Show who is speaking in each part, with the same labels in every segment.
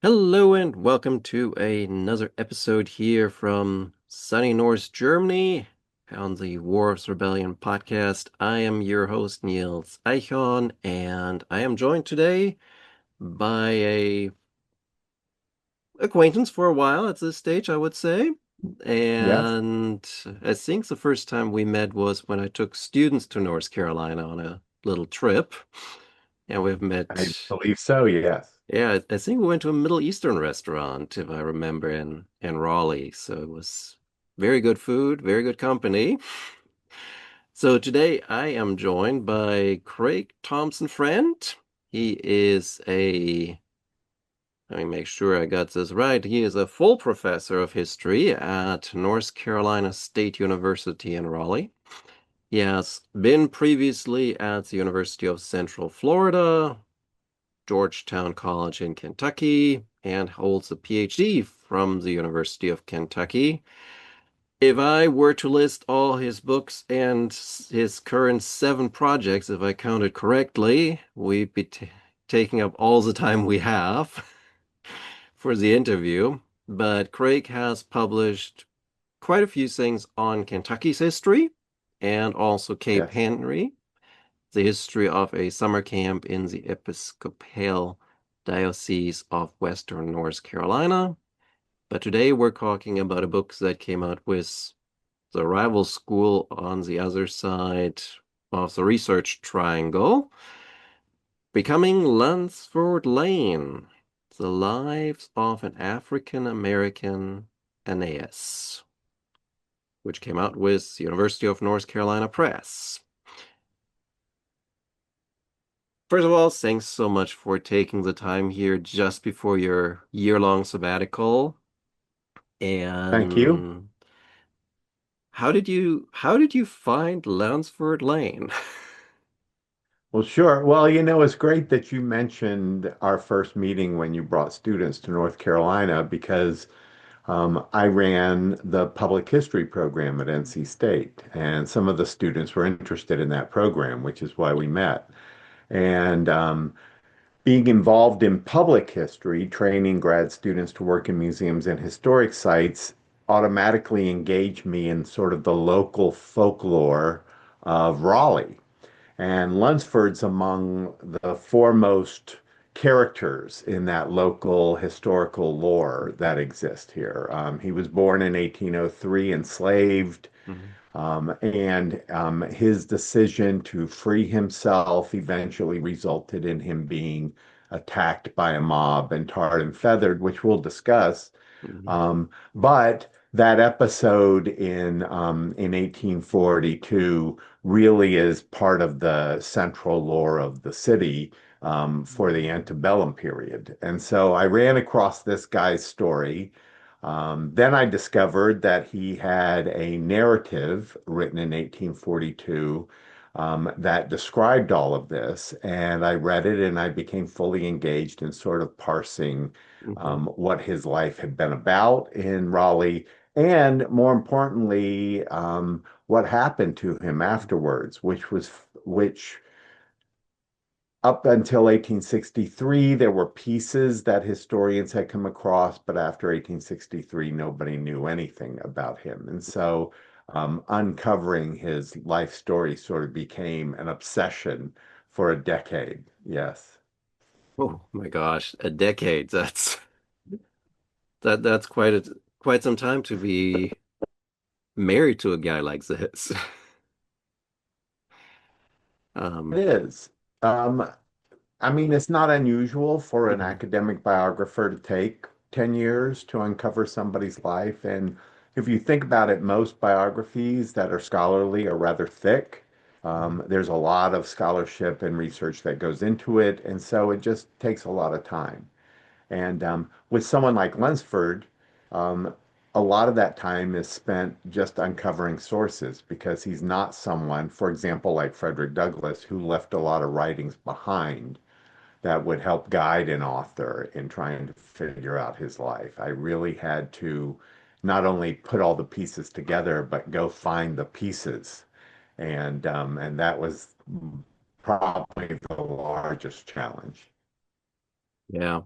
Speaker 1: Hello and welcome to another episode here from sunny North Germany on the Wars Rebellion podcast. I am your host Niels Eichhorn, and I am joined today by a acquaintance for a while at this stage, I would say.
Speaker 2: Yes,
Speaker 1: And I think the first time we met was when I took students to North Carolina on a little trip, and we've met.
Speaker 2: I believe so. Yes.
Speaker 1: Yeah, I think we went to a Middle Eastern restaurant, if I remember, in Raleigh. So it was very good food, very good company. So today I am joined by Craig Thompson Friend. He is let me make sure I got this right. He is a full professor of history at North Carolina State University in Raleigh. He has been previously at the University of Central Florida, Georgetown College in Kentucky, and holds a PhD from the University of Kentucky. If I were to list all his books and his current 7 projects, if I counted correctly, we'd be taking up all the time we have for the interview. But Craig has published quite a few things on Kentucky's history and also Cape
Speaker 2: Yes.
Speaker 1: Henry, the history of a summer camp in the Episcopal Diocese of Western North Carolina. But today we're talking about a book that came out with the rival school on the other side of the research triangle, Becoming Lunsford Lane, The Lives of an African American Aeneas, which came out with University of North Carolina Press. First of all, thanks so much for taking the time here just before your year-long sabbatical.
Speaker 2: Thank you.
Speaker 1: And how did you find Lunsford Lane?
Speaker 2: Well, sure. Well, it's great that you mentioned our first meeting when you brought students to North Carolina because I ran the public history program at NC State, and some of the students were interested in that program, which is why we met. And being involved in public history, training grad students to work in museums and historic sites, automatically engaged me in sort of the local folklore of Raleigh. And Lunsford's among the foremost characters in that local historical lore that exists here. He was born in 1803, enslaved,
Speaker 1: Mhm.
Speaker 2: and his decision to free himself eventually resulted in him being attacked by a mob and tarred and feathered, which we'll discuss.
Speaker 1: Mhm.
Speaker 2: But that episode in 1842 really is part of the central lore of the city for the antebellum period. And so I ran across this guy's story. Then I discovered that he had a narrative written in 1842 that described all of this. And I read it and I became fully engaged in sort of parsing
Speaker 1: Mhm.
Speaker 2: what his life had been about in Raleigh, and more importantly, what happened to him afterwards, which up until 1863, there were pieces that historians had come across, but after 1863, nobody knew anything about him. And so uncovering his life story sort of became an obsession for a decade. Yes.
Speaker 1: Oh my gosh, a decade. That's quite some time to be married to a guy like this.
Speaker 2: It
Speaker 1: Um,
Speaker 2: is. Um, I mean, it's not unusual for an
Speaker 1: mhm.
Speaker 2: academic biographer to take 10 years to uncover somebody's life. And if you think about it, most biographies that are scholarly are rather thick. There's a lot of scholarship and research that goes into it. And so it just takes a lot of time. And with someone like Lunsford, um, a lot of that time is spent just uncovering sources because he's not someone, for example, like Frederick Douglass, who left a lot of writings behind that would help guide an author in trying to figure out his life. I really had to not only put all the pieces together, but go find the pieces. And that was probably the largest challenge.
Speaker 1: Yeah.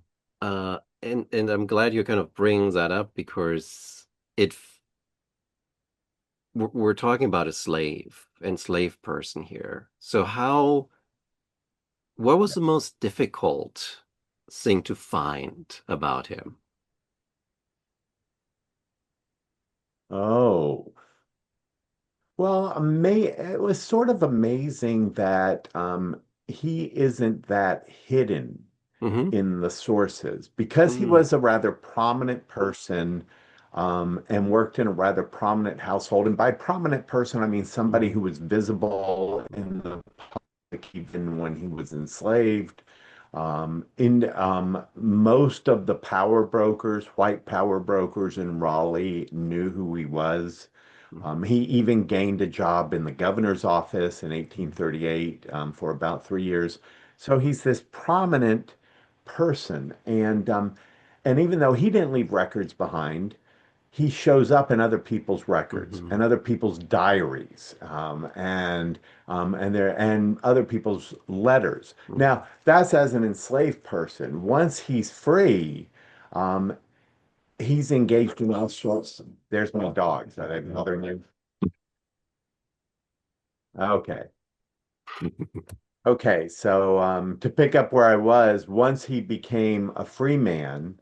Speaker 1: and I'm glad you kind of bring that up because it we're talking about a enslaved person here. So what was the most difficult thing to find about him?
Speaker 2: Oh, well, it was sort of amazing that he isn't that hidden
Speaker 1: Hmm.
Speaker 2: in the sources because he
Speaker 1: Mm.
Speaker 2: was a rather prominent person and worked in a rather prominent household. And by prominent person, I mean somebody
Speaker 1: Mm.
Speaker 2: who was visible in the public even when he was enslaved. In Most of the power brokers, white power brokers in Raleigh, knew who he was. He even gained a job in the governor's office in 1838 for about 3 years. So he's this prominent person, and even though he didn't leave records behind, he shows up in other people's records
Speaker 1: Hmm.
Speaker 2: and other people's diaries, and other people's letters. Now, that's as an enslaved person. Once he's free, um, he's engaged in all sorts. There's my dogs. Are they bothering you? Okay. Okay. So to pick up where I was, once he became a free man,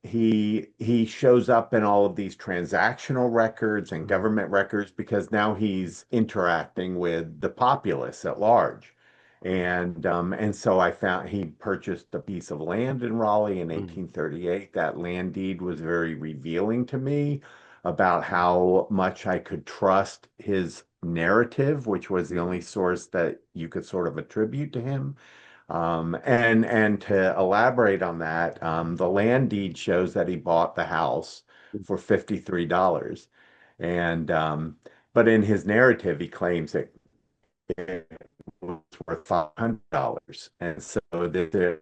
Speaker 2: he shows up in all of these transactional records and
Speaker 1: Hmm.
Speaker 2: government records because now he's interacting with the populace at large. And so I found he purchased a piece of land in Raleigh in
Speaker 1: Hmm.
Speaker 2: 1838. That land deed was very revealing to me about how much I could trust his narrative, which was the only source that you could sort of attribute to him. And to elaborate on that, the land deed shows that he bought the house for $53. And but in his narrative, he claims that it was worth $500. And so there's an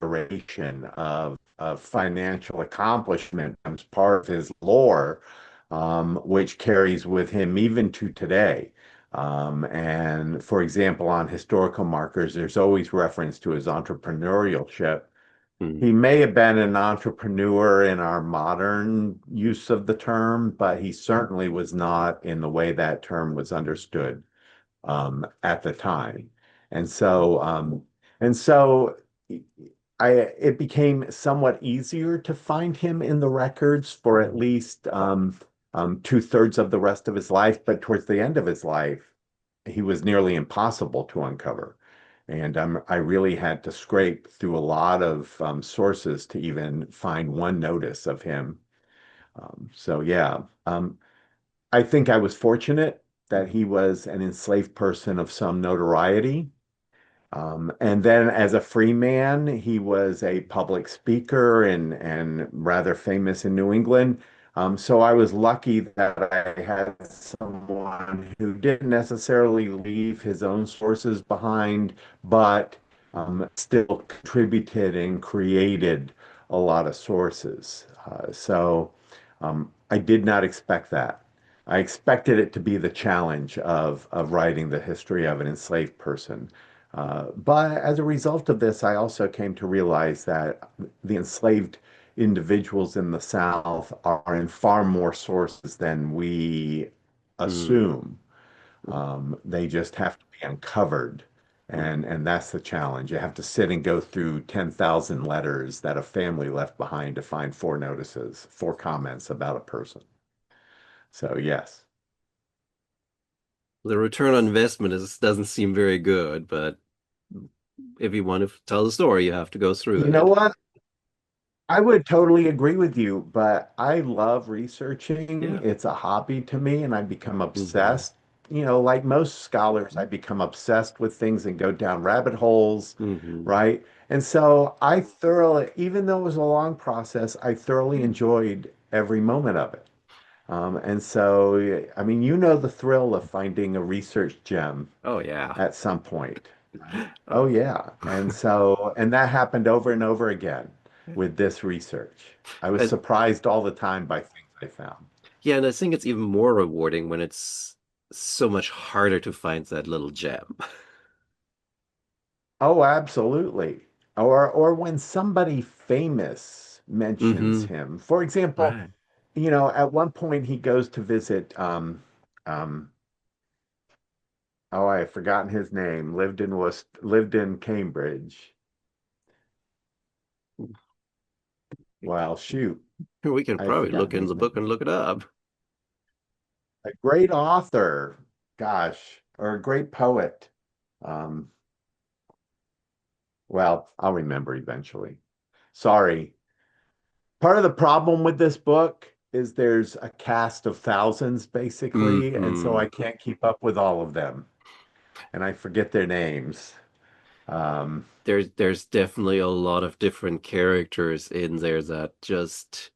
Speaker 2: exaggeration of financial accomplishment as part of his lore, which carries with him even to today. And for example, on historical markers, there's always reference to his entrepreneurship.
Speaker 1: Hmm.
Speaker 2: He may have been an entrepreneur in our modern use of the term, but he certainly was not in the way that term was understood at the time. And so, um, and so it became somewhat easier to find him in the records for at least two-thirds of the rest of his life. But towards the end of his life, he was nearly impossible to uncover. And I really had to scrape through a lot of sources to even find one notice of him. So, yeah, I think I was fortunate that he was an enslaved person of some notoriety. And then as a free man, he was a public speaker and rather famous in New England. So I was lucky that I had someone who didn't necessarily leave his own sources behind, but still contributed and created a lot of sources. I did not expect that. I expected it to be the challenge of writing the history of an enslaved person. But as a result of this, I also came to realize that the enslaved individuals in the South are in far more sources than we
Speaker 1: Hmm.
Speaker 2: assume. They just have to be uncovered.
Speaker 1: Hmm.
Speaker 2: And that's the challenge. You have to sit and go through 10,000 letters that a family left behind to find four notices, four comments about a person. So, yes.
Speaker 1: The return on investment doesn't seem very good, but if you want to tell the story, you have to go through
Speaker 2: You know
Speaker 1: it.
Speaker 2: what? I would totally agree with you, but I love researching.
Speaker 1: Yeah.
Speaker 2: It's a hobby to me, and I become
Speaker 1: Hmm.
Speaker 2: obsessed. Like most scholars, I become obsessed with things and go down rabbit holes,
Speaker 1: Hmm.
Speaker 2: right? And so I thoroughly, even though it was a long process, I thoroughly enjoyed every moment of it. And so, I mean, you know the thrill of finding a research gem
Speaker 1: Oh yeah.
Speaker 2: at some point, right?
Speaker 1: Oh.
Speaker 2: Oh, yeah. And that happened over and over again with this research. I was
Speaker 1: And
Speaker 2: surprised all the time by things I found.
Speaker 1: yeah, and I think it's even more rewarding when it's so much harder to find that little gem.
Speaker 2: Oh, absolutely. or when somebody famous mentions
Speaker 1: Mm-hmm.
Speaker 2: him. For example,
Speaker 1: Right.
Speaker 2: at one point he goes to visit um oh, I have forgotten his name, lived in Cambridge. Well, shoot,
Speaker 1: We can
Speaker 2: I've
Speaker 1: probably look
Speaker 2: forgotten
Speaker 1: in
Speaker 2: his
Speaker 1: the book
Speaker 2: name.
Speaker 1: and look it up.
Speaker 2: A great author, gosh, or a great poet. Um, well, I'll remember eventually. Sorry. Part of the problem with this book is there's a cast of thousands, basically, and so
Speaker 1: Mm-hmm.
Speaker 2: I can't keep up with all of them, and I forget their names. Um,
Speaker 1: There's definitely a lot of different characters in there that just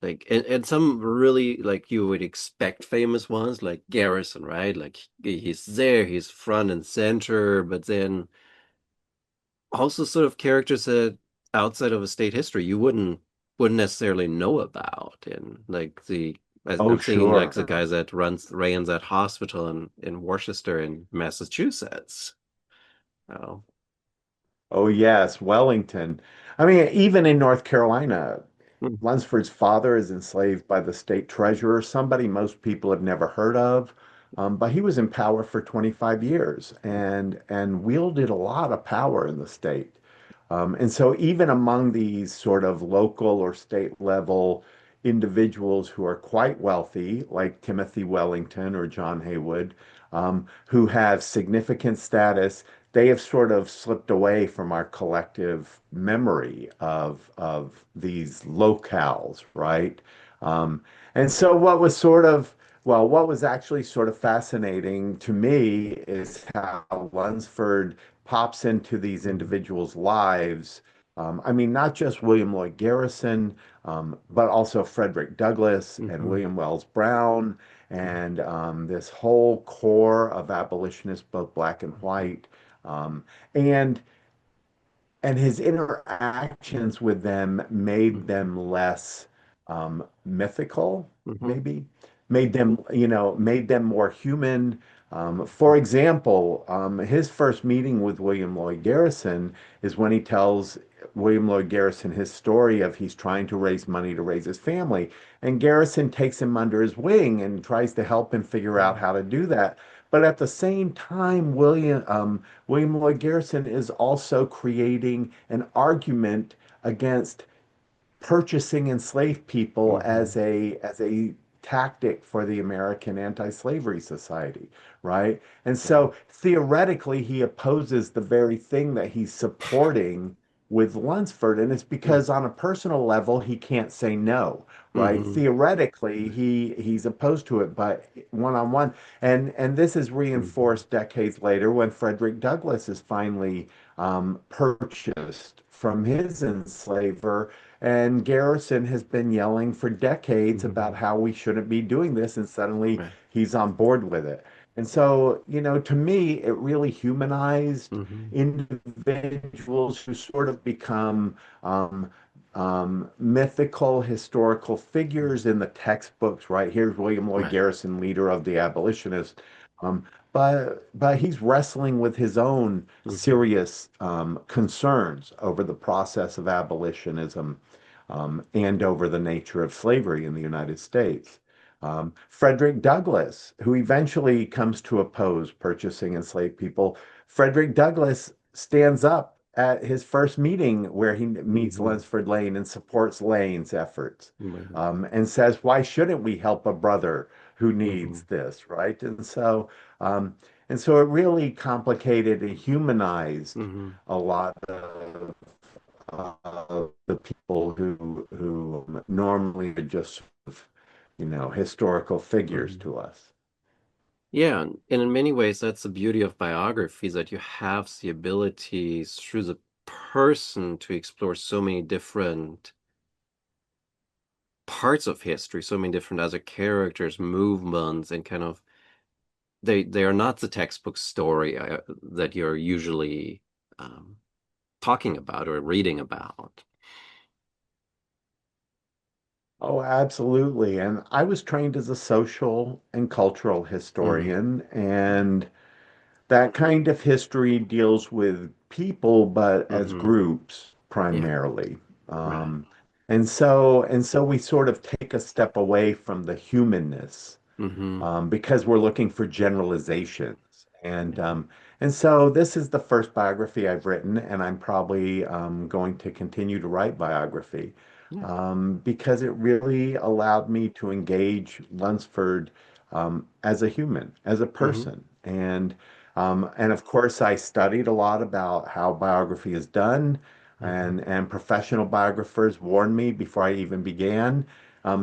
Speaker 1: like and some really like you would expect famous ones like Garrison, right? Like he's there, he's front and center, but then also sort of characters that outside of a state history you wouldn't necessarily know about. And like
Speaker 2: oh,
Speaker 1: I'm thinking like the
Speaker 2: sure.
Speaker 1: guys that runs that hospital in Worcester in Massachusetts. Oh.
Speaker 2: Oh, yes, Wellington. I mean, even in North Carolina, Lunsford's father is enslaved by the state treasurer, somebody most people have never heard of. But he was in power for 25 years and wielded a lot of power in the state. And so even among these sort of local or state level individuals who are quite wealthy, like Timothy Wellington or John Haywood, who have significant status, they have sort of slipped away from our collective memory of these locales, right? And so what was actually sort of fascinating to me is how Lunsford pops into these
Speaker 1: Mhm.
Speaker 2: individuals' lives. I mean, not just William Lloyd Garrison, but also Frederick Douglass and
Speaker 1: Mhm.
Speaker 2: William Wells Brown, and this whole core of abolitionists, both black and
Speaker 1: Mhm.
Speaker 2: white. Um, and and his interactions with them made
Speaker 1: Mhm.
Speaker 2: them less mythical,
Speaker 1: Mhm.
Speaker 2: maybe made them more human. For example, his first meeting with William Lloyd Garrison is when he tells William Lloyd Garrison his story of he's trying to raise money to raise his family, and Garrison takes him under his wing and tries to help him figure out
Speaker 1: Mhm.
Speaker 2: how to do that. But at the same time, William Lloyd Garrison is also creating an argument against purchasing enslaved people
Speaker 1: Mhm.
Speaker 2: as a tactic for the American Anti-Slavery Society, right? And
Speaker 1: Right.
Speaker 2: so theoretically, he opposes the very thing that he's supporting with Lunsford, and it's because on a personal level he can't say no, right?
Speaker 1: Mhm.
Speaker 2: Theoretically, he's opposed to it, but one on one, and this is
Speaker 1: Mhm.
Speaker 2: reinforced decades later when Frederick Douglass is finally purchased from his enslaver, and Garrison has been yelling for decades about
Speaker 1: Mhm.
Speaker 2: how we shouldn't be doing this, and suddenly
Speaker 1: Right.
Speaker 2: he's on board with it. And so, to me, it really humanized
Speaker 1: Mhm.
Speaker 2: individuals who sort of become mythical historical figures in the textbooks, right? Here's William Lloyd
Speaker 1: Right.
Speaker 2: Garrison, leader of the abolitionists. But he's wrestling with his own
Speaker 1: Mhm.
Speaker 2: serious concerns over the process of abolitionism and over the nature of slavery in the United States. Frederick Douglass, who eventually comes to oppose purchasing enslaved people, Frederick Douglass stands up at his first meeting where he meets
Speaker 1: Mhm.
Speaker 2: Lunsford Lane and supports Lane's efforts,
Speaker 1: Right.
Speaker 2: and says, "Why shouldn't we help a brother who needs
Speaker 1: Mhm.
Speaker 2: this?" Right? Um, and so it really complicated and humanized
Speaker 1: Mhm.
Speaker 2: a lot of the people who normally are just sort of, historical figures
Speaker 1: Mhm.
Speaker 2: to us.
Speaker 1: Yeah, and in many ways, that's the beauty of biography, that you have the ability through the person to explore so many different parts of history, so many different other characters, movements, and kind of they are not the textbook story that you're usually um, talking about or reading about.
Speaker 2: Oh, absolutely. And I was trained as a social and cultural
Speaker 1: Hmm.
Speaker 2: historian, and that kind of history deals with people, but as
Speaker 1: Hmm.
Speaker 2: groups
Speaker 1: Yeah.
Speaker 2: primarily.
Speaker 1: Right.
Speaker 2: Um, and so we sort of take a step away from the humanness
Speaker 1: Hmm.
Speaker 2: because we're looking for generalizations.
Speaker 1: Yeah.
Speaker 2: And so this is the first biography I've written, and I'm probably going to continue to write biography
Speaker 1: Yeah.
Speaker 2: because it really allowed me to engage Lunsford as a human, as a
Speaker 1: Hmm.
Speaker 2: person. And of course, I studied a lot about how biography is done,
Speaker 1: Hmm.
Speaker 2: and professional biographers warned me before I even began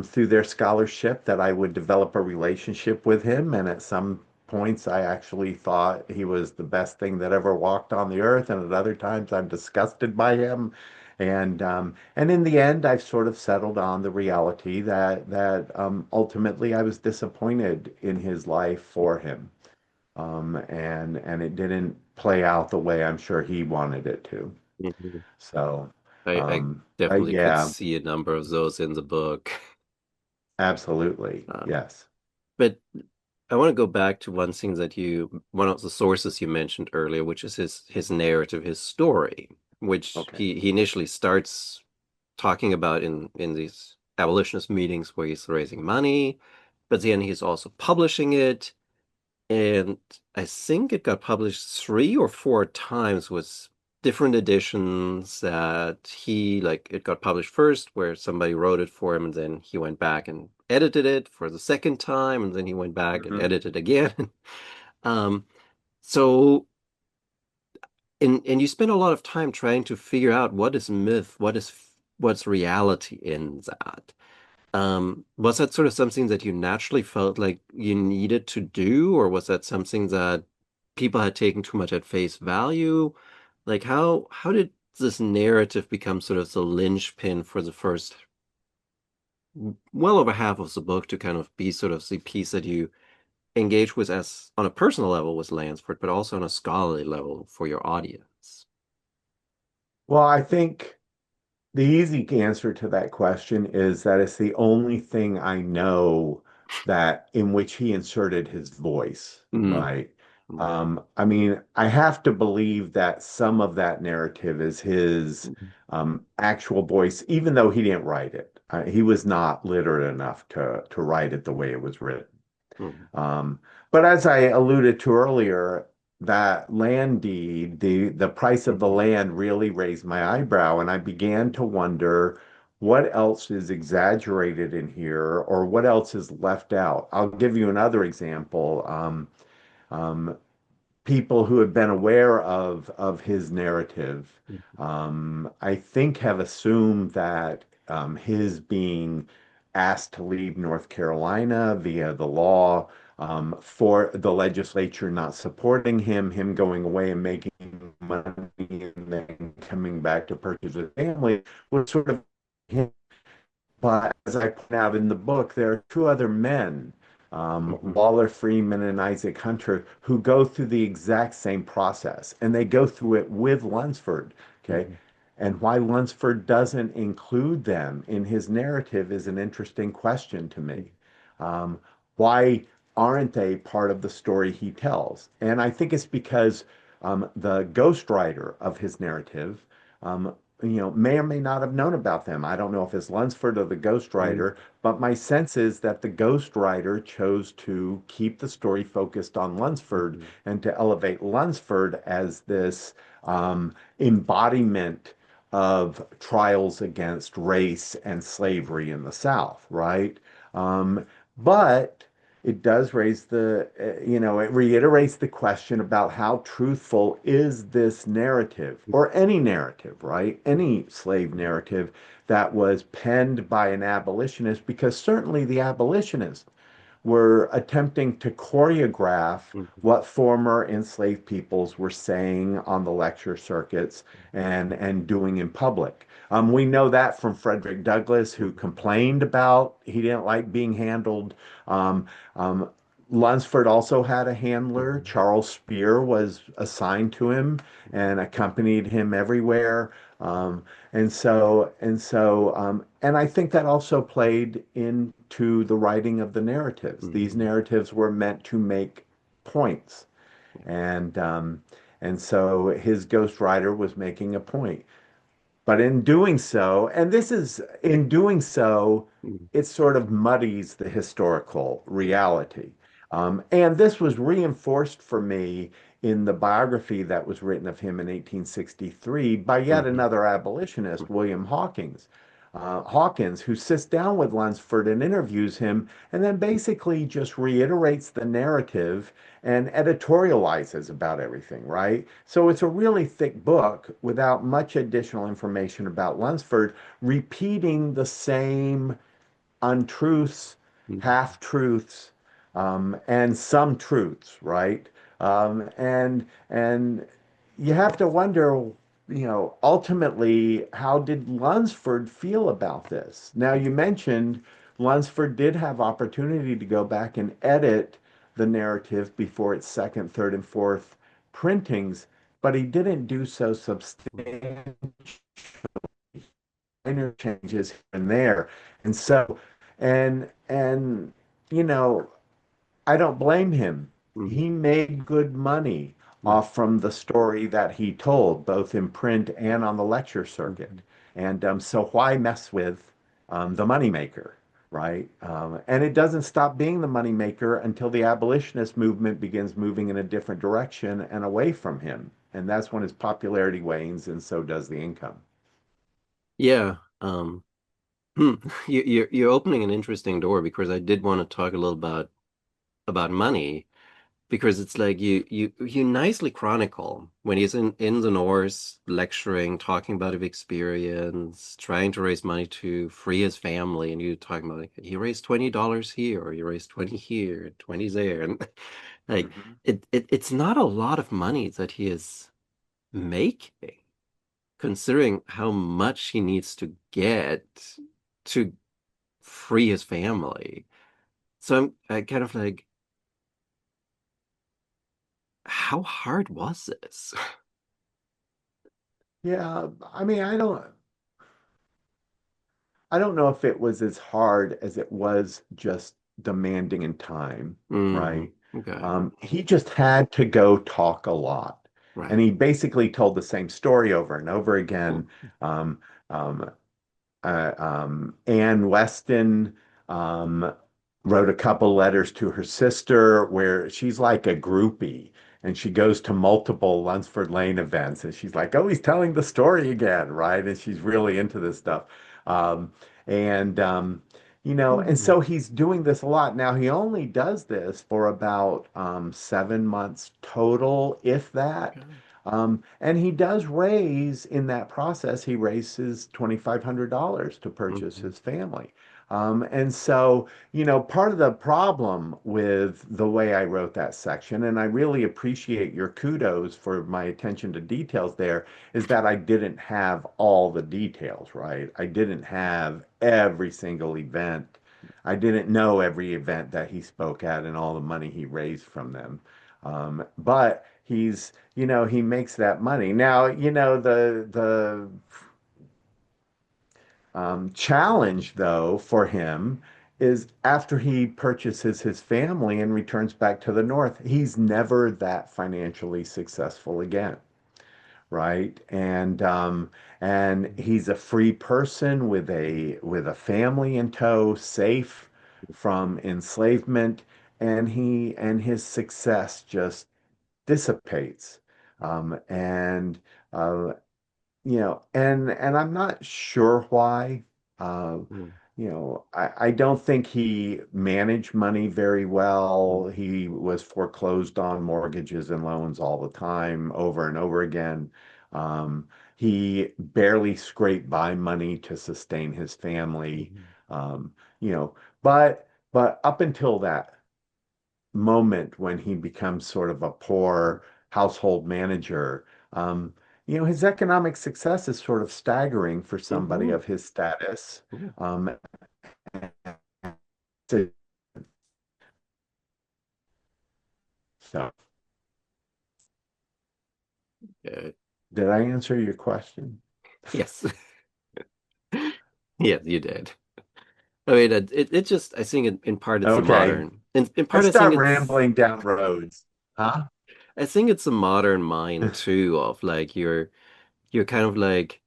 Speaker 2: through their scholarship that I would develop a relationship with him. And at some points, I actually thought he was the best thing that ever walked on the earth. And at other times, I'm disgusted by him. And in the end, I've sort of settled on the reality that ultimately I was disappointed in his life for him, and it didn't play out the way I'm sure he wanted it to.
Speaker 1: Hmm.
Speaker 2: So,
Speaker 1: I
Speaker 2: but
Speaker 1: definitely could
Speaker 2: yeah,
Speaker 1: see a number of those in the book.
Speaker 2: absolutely,
Speaker 1: Um,
Speaker 2: yes.
Speaker 1: but I want to go back to one of the sources you mentioned earlier, which is his narrative, his story, which
Speaker 2: Okay.
Speaker 1: he initially starts talking about in these abolitionist meetings where he's raising money, but then he's also publishing it. And I think it got published 3 or 4 times with different editions that it got published first where somebody wrote it for him and then he went back and edited it for the second time and then he went back and
Speaker 2: Hmm.
Speaker 1: edited again. Um, so and you spend a lot of time trying to figure out what is myth, what's reality in that. Was that sort of something that you naturally felt like you needed to do, or was that something that people had taken too much at face value? Like how did this narrative become sort of the linchpin for the first well over half of the book to kind of be sort of the piece that you engage with as on a personal level with Lansford, but also on a scholarly level for your audience?
Speaker 2: Well, I think the easy answer to that question is that it's the only thing I know that in which he inserted his voice,
Speaker 1: Mm,
Speaker 2: right?
Speaker 1: right.
Speaker 2: I mean, I have to believe that some of that narrative is his
Speaker 1: Mhm.
Speaker 2: actual voice, even though he didn't write it. He was not literate enough to write it the way it was written.
Speaker 1: Mhm.
Speaker 2: Um, but as I alluded to earlier, that land deed, the price of the
Speaker 1: Mhm.
Speaker 2: land really raised my eyebrow, and I began to wonder what else is exaggerated in here or what else is left out. I'll give you another example. Um, People who have been aware of his narrative, I think have assumed that his being asked to leave North Carolina via the law, for the legislature not supporting him, him going away and making money and then coming back to purchase a family was sort of him. But as I point out in the book, there are two other men,
Speaker 1: Mhm.
Speaker 2: Waller Freeman and Isaac Hunter, who go through the exact same process, and they go through it with Lunsford. Okay.
Speaker 1: Mhm.
Speaker 2: And why Lunsford doesn't include them in his narrative is an interesting question to me. Um, why aren't they part of the story he tells? And I think it's because the ghostwriter of his narrative um, may or may not have known about them. I don't know if it's Lunsford or the
Speaker 1: Mhm.
Speaker 2: ghostwriter, but my sense is that the ghostwriter chose to keep the story focused on Lunsford
Speaker 1: Mhm.
Speaker 2: and to elevate Lunsford as this embodiment of trials against race and slavery in the South, right? Um, but it does raise it reiterates the question about how truthful is this narrative or any narrative, right? Any slave narrative that was penned by an abolitionist, because certainly the abolitionists were attempting to choreograph
Speaker 1: Mhm.
Speaker 2: what former enslaved peoples were saying on the lecture circuits and doing in public. We know that from Frederick Douglass, who
Speaker 1: Mhm.
Speaker 2: complained about he didn't like being handled. Um, um, Lunsford also had a handler.
Speaker 1: Mhm.
Speaker 2: Charles Spear was assigned to him and accompanied him everywhere. Um, and I think that also played into the writing of the narratives. These
Speaker 1: Mhm.
Speaker 2: narratives were meant to make points. And um, and so his ghostwriter was making a point. But in doing so, and this is in doing so,
Speaker 1: Mm,
Speaker 2: it sort of muddies the historical reality. And this was reinforced for me in the biography that was written of him in 1863 by yet
Speaker 1: mhm,
Speaker 2: another abolitionist, William Hawkins. Hawkins, who sits down with Lunsford and interviews him, and then basically just reiterates the narrative and editorializes about everything, right? So it's a really thick book without much additional information about Lunsford, repeating the same untruths,
Speaker 1: mhm,
Speaker 2: half truths, and some truths, right? And you have to wonder, ultimately, how did Lunsford feel about this? Now, you mentioned Lunsford did have opportunity to go back and edit the narrative before its second, third, and fourth printings, but he didn't do so substantially, minor changes here and there. And so, and you know, I don't blame him.
Speaker 1: mhm,
Speaker 2: He made good money
Speaker 1: right.
Speaker 2: off from the story that he told, both in print and on the lecture circuit.
Speaker 1: Mhm.
Speaker 2: And so why mess with the moneymaker, right? And it doesn't stop being the moneymaker until the abolitionist movement begins moving in a different direction and away from him. And that's when his popularity wanes, and so does the income.
Speaker 1: Yeah. You're opening an interesting door because I did want to talk a little about money because it's like you nicely chronicle when he's in the North lecturing, talking about his experience, trying to raise money to free his family, and you talking about like he raised $20 here or he raised 20 here, 20 there, and like
Speaker 2: Mhm.
Speaker 1: it's not a lot of money that he is making, considering how much he needs to get to free his family. So I kind of like, how hard was this?
Speaker 2: Yeah, I mean, I don't know if it was as hard as it was just demanding in time, right?
Speaker 1: Okay.
Speaker 2: He just had to go talk a lot. And
Speaker 1: Right.
Speaker 2: he basically told the same story over and over again.
Speaker 1: Hmm.
Speaker 2: Um, um, Anne Weston um, wrote a couple letters to her sister where she's like a groupie and she goes to multiple Lunsford Lane events and she's like, oh, he's telling the story again, right? And she's really into this stuff. Um, and, and
Speaker 1: Hmm.
Speaker 2: so he's doing this a lot. Now, he only does this for about 7 months total, if that.
Speaker 1: Okay.
Speaker 2: And he does raise in that process, he raises $2,500 to purchase
Speaker 1: Hmm.
Speaker 2: his family. And so, part of the problem with the way I wrote that section, and I really appreciate your kudos for my attention to details there, is that I didn't have all the details, right? I didn't have every single event. I didn't know every event that he spoke at and all the money he raised from them. But he makes that money. Now, the challenge though for him is after he purchases his family and returns back to the North, he's never that financially successful again, right? And he's a free person with a family in tow, safe from enslavement, and his success just dissipates. And uh, and I'm not sure why. Uh,
Speaker 1: Hmm.
Speaker 2: I don't think he managed money very
Speaker 1: Hmm.
Speaker 2: well. He was foreclosed on mortgages and loans all the time, over and over again. He barely scraped by money to sustain his family.
Speaker 1: Hmm.
Speaker 2: Um, you know, but up until that moment when he becomes sort of a poor household manager, um, his economic success is sort of staggering for somebody
Speaker 1: Hmm.
Speaker 2: of his status.
Speaker 1: Yeah.
Speaker 2: Um, so, so,
Speaker 1: Uh,
Speaker 2: did I answer your question?
Speaker 1: yes. Yes, you did. I mean, it just, I think in part it's a
Speaker 2: Okay,
Speaker 1: modern, in part
Speaker 2: let's
Speaker 1: I think
Speaker 2: start
Speaker 1: it's,
Speaker 2: rambling down roads. Huh?
Speaker 1: I think it's a modern mind too of like you're kind of like,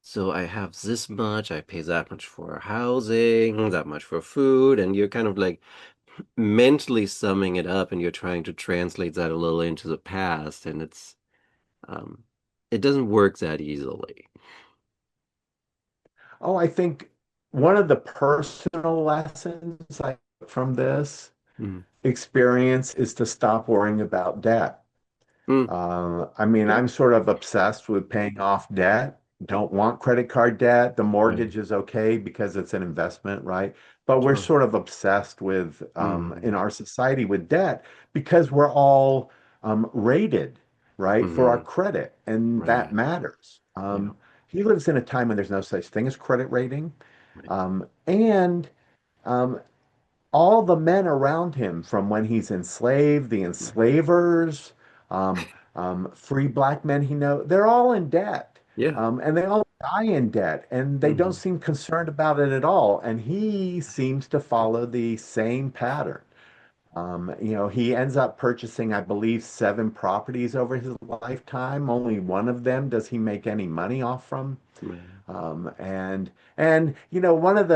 Speaker 1: so I have this much, I pay that much for housing, that much for food, and you're kind of like mentally summing it up and you're trying to translate that a little into the past, and um it doesn't work that easily.
Speaker 2: Oh, I think one of the personal lessons I took from this
Speaker 1: Mm.
Speaker 2: experience is to stop worrying about debt.
Speaker 1: Mm.
Speaker 2: I mean,
Speaker 1: Yeah.
Speaker 2: I'm sort of obsessed with paying off debt. Don't want credit card debt. The
Speaker 1: Right.
Speaker 2: mortgage is okay because it's an investment, right? But we're
Speaker 1: Sure.
Speaker 2: sort of obsessed with,
Speaker 1: Mm.
Speaker 2: in our society with debt because we're all rated, right, for our
Speaker 1: Mm.
Speaker 2: credit, and that
Speaker 1: Right.
Speaker 2: matters.
Speaker 1: Yeah.
Speaker 2: He lives in a time when there's no such thing as credit rating.
Speaker 1: Right.
Speaker 2: And um, all the men around him from when he's enslaved, the
Speaker 1: Mm.
Speaker 2: enslavers, um, free black men he know, they're all in debt.
Speaker 1: Yeah.
Speaker 2: And they all die in debt, and they don't
Speaker 1: Mm.
Speaker 2: seem concerned about it at all. And he seems to follow the same pattern. He ends up purchasing, I believe, 7 properties over his lifetime. Only one of them does he make any money off from.
Speaker 1: Right.
Speaker 2: One of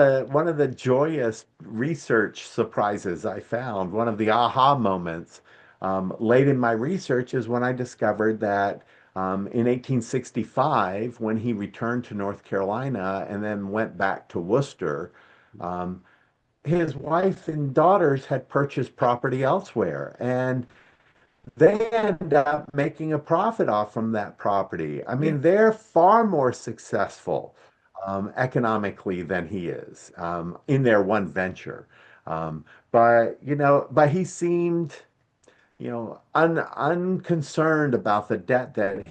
Speaker 2: the joyous research surprises I found, one of the aha moments late in my research is when I discovered that in 1865, when he returned to North Carolina and then went back to Worcester, um, his wife and daughters had purchased property elsewhere, and they end up making a profit off from that property. I
Speaker 1: Yeah.
Speaker 2: mean, they're far more successful economically than he is in their one venture. Um, but he seemed unconcerned about the debt that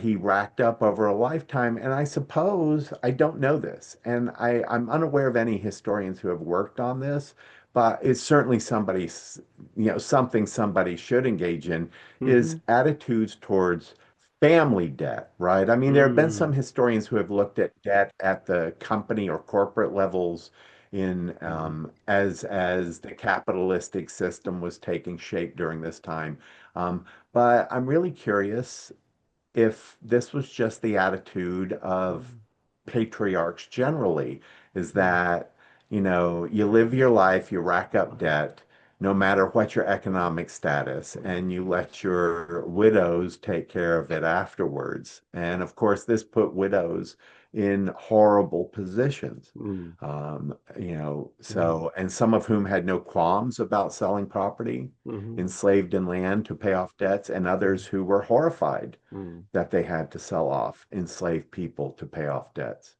Speaker 2: he racked up over a lifetime. And I suppose I don't know this, and I'm unaware of any historians who have worked on this, but it's certainly something somebody should engage in is
Speaker 1: Mm-hmm.
Speaker 2: attitudes towards family debt, right? I mean, there have been some
Speaker 1: Mm.
Speaker 2: historians who have looked at debt at the company or corporate levels in
Speaker 1: Mm.
Speaker 2: as the capitalistic system was taking shape during this time. But I'm really curious if this was just the attitude of
Speaker 1: Mm.
Speaker 2: patriarchs generally, is
Speaker 1: Mm.
Speaker 2: that, you live your life, you rack up debt, no matter what your economic status,
Speaker 1: Mm.
Speaker 2: and you let your widows take care of it afterwards. And of course, this put widows in horrible positions.
Speaker 1: Mm. Yeah.
Speaker 2: And some of whom had no qualms about selling property,
Speaker 1: Mm-hmm.
Speaker 2: enslaved in land to pay off debts, and others
Speaker 1: Mm.
Speaker 2: who were horrified
Speaker 1: Mm.
Speaker 2: that they had to sell off enslaved people to pay off debts.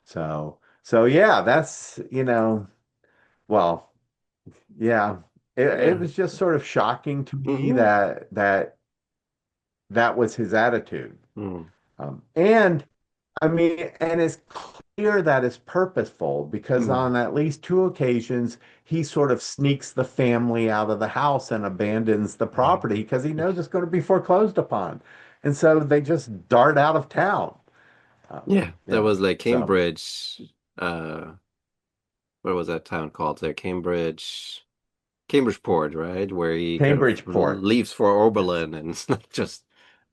Speaker 2: So yeah, well, yeah, it
Speaker 1: Yeah.
Speaker 2: was just sort of shocking to me
Speaker 1: Mm-hmm.
Speaker 2: that was his attitude.
Speaker 1: Mm.
Speaker 2: And I mean, and it's clear that it's purposeful because
Speaker 1: Mm.
Speaker 2: on at least 2 occasions, he sort of sneaks the family out of the house and abandons the property because he knows it's going to be foreclosed upon. And so they just dart out of town.
Speaker 1: Yeah, that was like
Speaker 2: So
Speaker 1: Cambridge. What was that town called there? Cambridgeport, right? Where he kind of
Speaker 2: Cambridgeport.
Speaker 1: leaves for
Speaker 2: Yes.
Speaker 1: Oberlin and it's not just,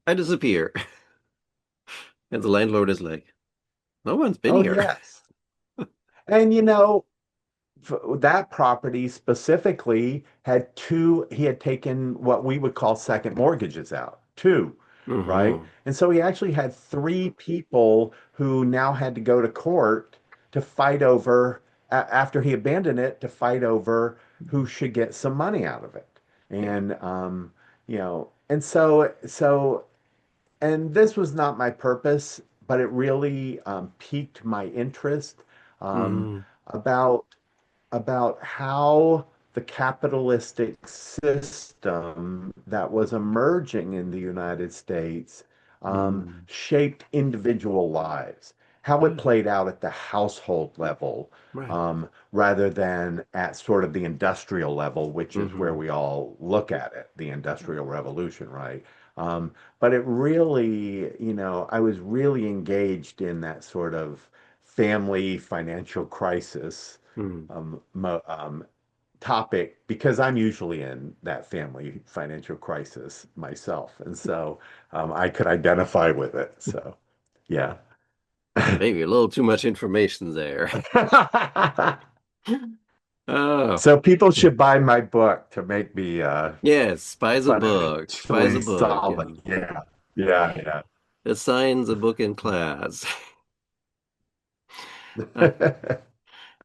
Speaker 1: I disappear. And the landlord is like, no one's been
Speaker 2: Oh,
Speaker 1: here.
Speaker 2: yes. And that property specifically he had taken what we would call second mortgages out, two, right?
Speaker 1: Hmm.
Speaker 2: And so he actually had 3 people who now had to go to court to fight over, after he abandoned it, to fight over who should get some money out of it.
Speaker 1: Yeah.
Speaker 2: And this was not my purpose, but it really piqued my interest um,
Speaker 1: Hmm.
Speaker 2: about how the capitalistic system that was emerging in the United States
Speaker 1: Hmm.
Speaker 2: shaped individual lives, how it
Speaker 1: Yeah.
Speaker 2: played out at the household level,
Speaker 1: Right.
Speaker 2: rather than at sort of the industrial level, which is where
Speaker 1: Hmm.
Speaker 2: we all look at it, the Industrial Revolution, right? But it really, I was really engaged in that sort of family financial crisis
Speaker 1: Hmm.
Speaker 2: um, topic because I'm usually in that family financial crisis myself, and so I could identify with it. So, yeah.
Speaker 1: Maybe a little too much information there. Oh,
Speaker 2: So people should buy my book to make me
Speaker 1: yes, buys a book, buys a
Speaker 2: financially
Speaker 1: book,
Speaker 2: solvent.
Speaker 1: and
Speaker 2: Yeah, yeah,
Speaker 1: assigns a book in class. Uh,
Speaker 2: yeah.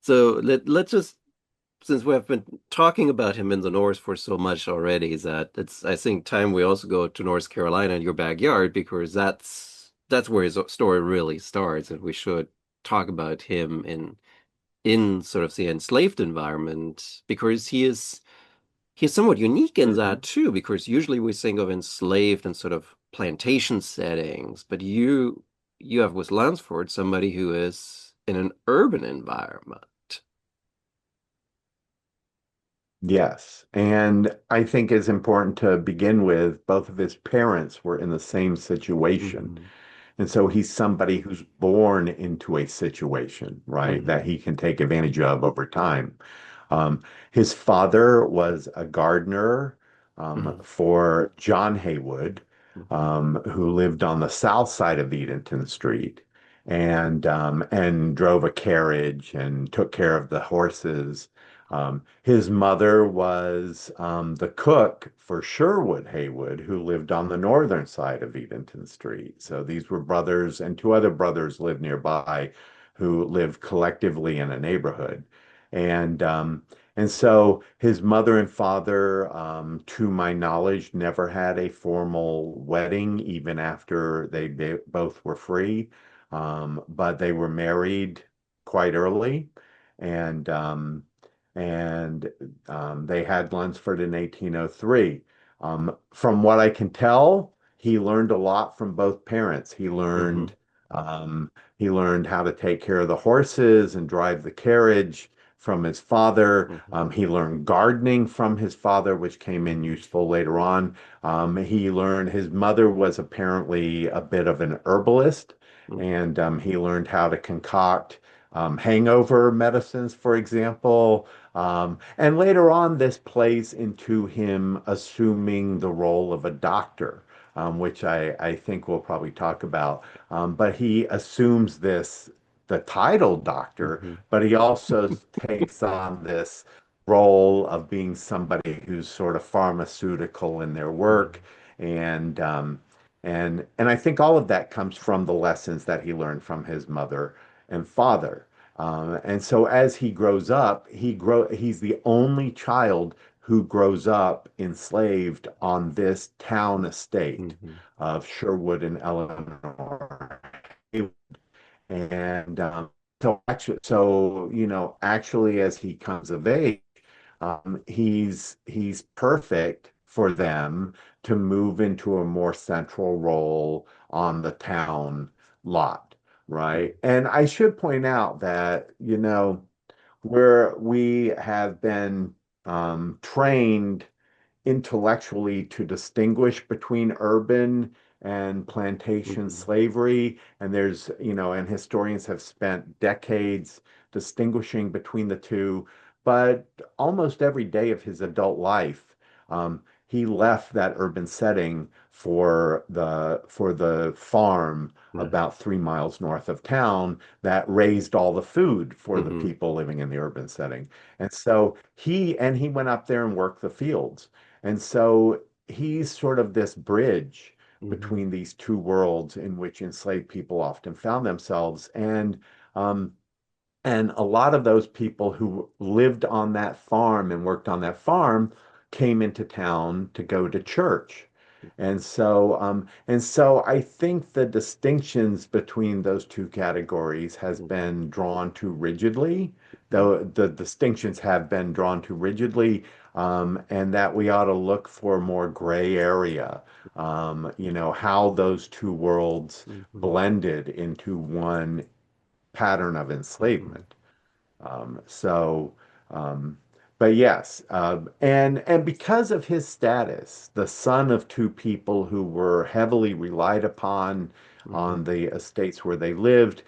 Speaker 1: so let's just, since we have been talking about him in the North for so much already, is that it's I think time we also go to North Carolina in your backyard because that's where his story really starts, and we should talk about him in sort of the enslaved environment because he's somewhat unique in that
Speaker 2: Mhm.
Speaker 1: too, because usually we think of enslaved and sort of plantation settings, but you have with Lunsford somebody who is in an urban environment.
Speaker 2: Yes. And I think it's important to begin with both of his parents were in the same situation.
Speaker 1: Hmm.
Speaker 2: And so he's somebody who's born into a situation, right, that
Speaker 1: Hmm.
Speaker 2: he can take advantage of over time. His father was a gardener
Speaker 1: Hmm.
Speaker 2: for John Haywood,
Speaker 1: Hmm.
Speaker 2: who lived on the south side of Edenton Street and drove a carriage and took care of the horses. His mother was the cook for Sherwood Haywood, who lived on the northern side of Edenton Street. So these were brothers, and two other brothers lived nearby who lived collectively in a neighborhood. And um, and so his mother and father, to my knowledge, never had a formal wedding, even after they both were free. But they were married quite early, and um, and they had Lunsford in 1803. From what I can tell, he learned a lot from both parents.
Speaker 1: Hmm.
Speaker 2: He learned how to take care of the horses and drive the carriage from his father.
Speaker 1: Hmm.
Speaker 2: He learned gardening from his father, which came in useful later on. He learned his mother was apparently a bit of an herbalist, and he learned how to concoct hangover medicines, for example. And later on, this plays into him assuming the role of a doctor, which I think we'll probably talk about. But he assumes the title doctor,
Speaker 1: Hmm.
Speaker 2: but he also takes on this role of being somebody who's sort of pharmaceutical in their work. And and I think all of that comes from the lessons that he learned from his mother and father. And so as he grows up, he's the only child who grows up enslaved on this town estate
Speaker 1: Hmm.
Speaker 2: of Sherwood and Eleanor. And actually, as he comes of age, he's perfect for them to move into a more central role on the town lot, right? And I should point out that, where we have been trained intellectually to distinguish between urban and plantation
Speaker 1: Hmm.
Speaker 2: slavery. And and historians have spent decades distinguishing between the two. But almost every day of his adult life, he left that urban setting for the farm about 3 miles north of town that raised all the food for the
Speaker 1: Hmm.
Speaker 2: people living in the urban setting. And so he went up there and worked the fields. And so he's sort of this bridge
Speaker 1: Hmm.
Speaker 2: between these two worlds in which enslaved people often found themselves. Um, and a lot of those people who lived on that farm and worked on that farm came into town to go to church. And so I think the distinctions between those two categories has
Speaker 1: Hmm.
Speaker 2: been drawn too rigidly, though the distinctions have been drawn too rigidly, and that we ought to look for more gray area, how those two worlds
Speaker 1: Hmm.
Speaker 2: blended into one pattern of
Speaker 1: Hmm.
Speaker 2: enslavement. Um, so, um, but yes, and because of his status, the son of two people who were heavily relied upon
Speaker 1: Hmm.
Speaker 2: on the estates where they lived,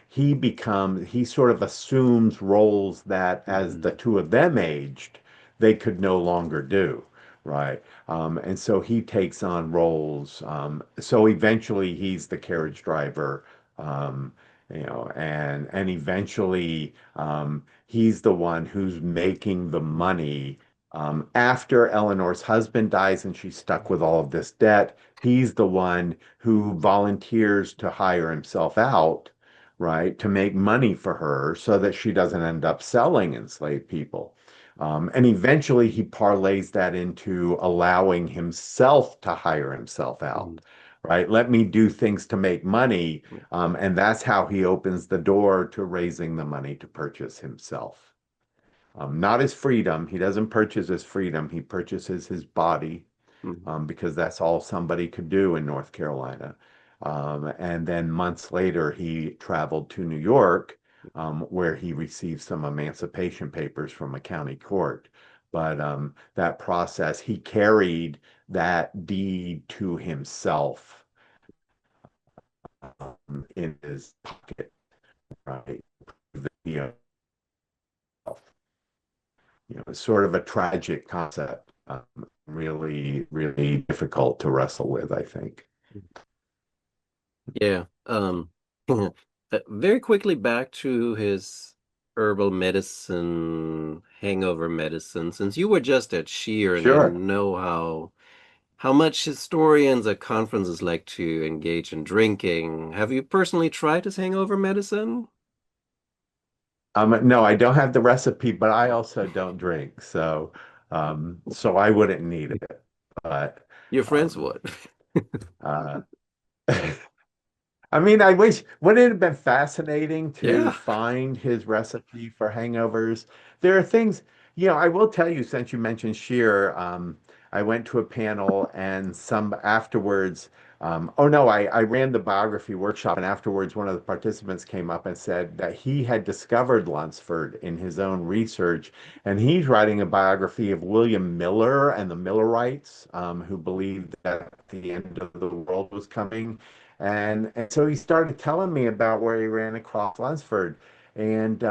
Speaker 2: he sort of assumes roles that, as the
Speaker 1: Hmm.
Speaker 2: two of them aged, they could no longer do, right? And so he takes on roles. So eventually he's the carriage driver, um, and eventually he's the one who's making the money. After Eleanor's husband dies and she's stuck with all of this debt, he's the one who volunteers to hire himself out, right, to make money for her so that she doesn't end up selling enslaved people. And eventually he parlays that into allowing himself to hire himself
Speaker 1: Mm.
Speaker 2: out, right? Let me do things to make money. And that's how he opens the door to raising the money to purchase himself. Not his freedom. He doesn't purchase his freedom. He purchases his body,
Speaker 1: Mm.
Speaker 2: because that's all somebody could do in North Carolina. And then months later, he traveled to New York, where he received some emancipation papers from a county court. But that process, he carried that deed to himself, in his pocket, right? You know, it's sort of a tragic concept, really, really difficult to wrestle with, I think.
Speaker 1: Yeah. Very quickly back to his herbal medicine, hangover medicine. Since you were just at Sheer and I
Speaker 2: Sure.
Speaker 1: know how much historians at conferences like to engage in drinking, have you personally tried his hangover medicine?
Speaker 2: No, I don't have the recipe, but I also don't drink, so I wouldn't need it. But
Speaker 1: Your friends
Speaker 2: um,
Speaker 1: would.
Speaker 2: uh, I mean, I wish, wouldn't it have been fascinating to
Speaker 1: Yeah.
Speaker 2: find his recipe for hangovers? There are things, I will tell you, since you mentioned Sheer, I went to a panel and some afterwards, oh no, I ran the biography workshop, and afterwards one of the participants came up and said that he had discovered Lunsford in his own research, and he's writing a biography of William Miller and the Millerites, who believed that the end of the world was coming. And so he started telling me about where he ran across Lunsford. And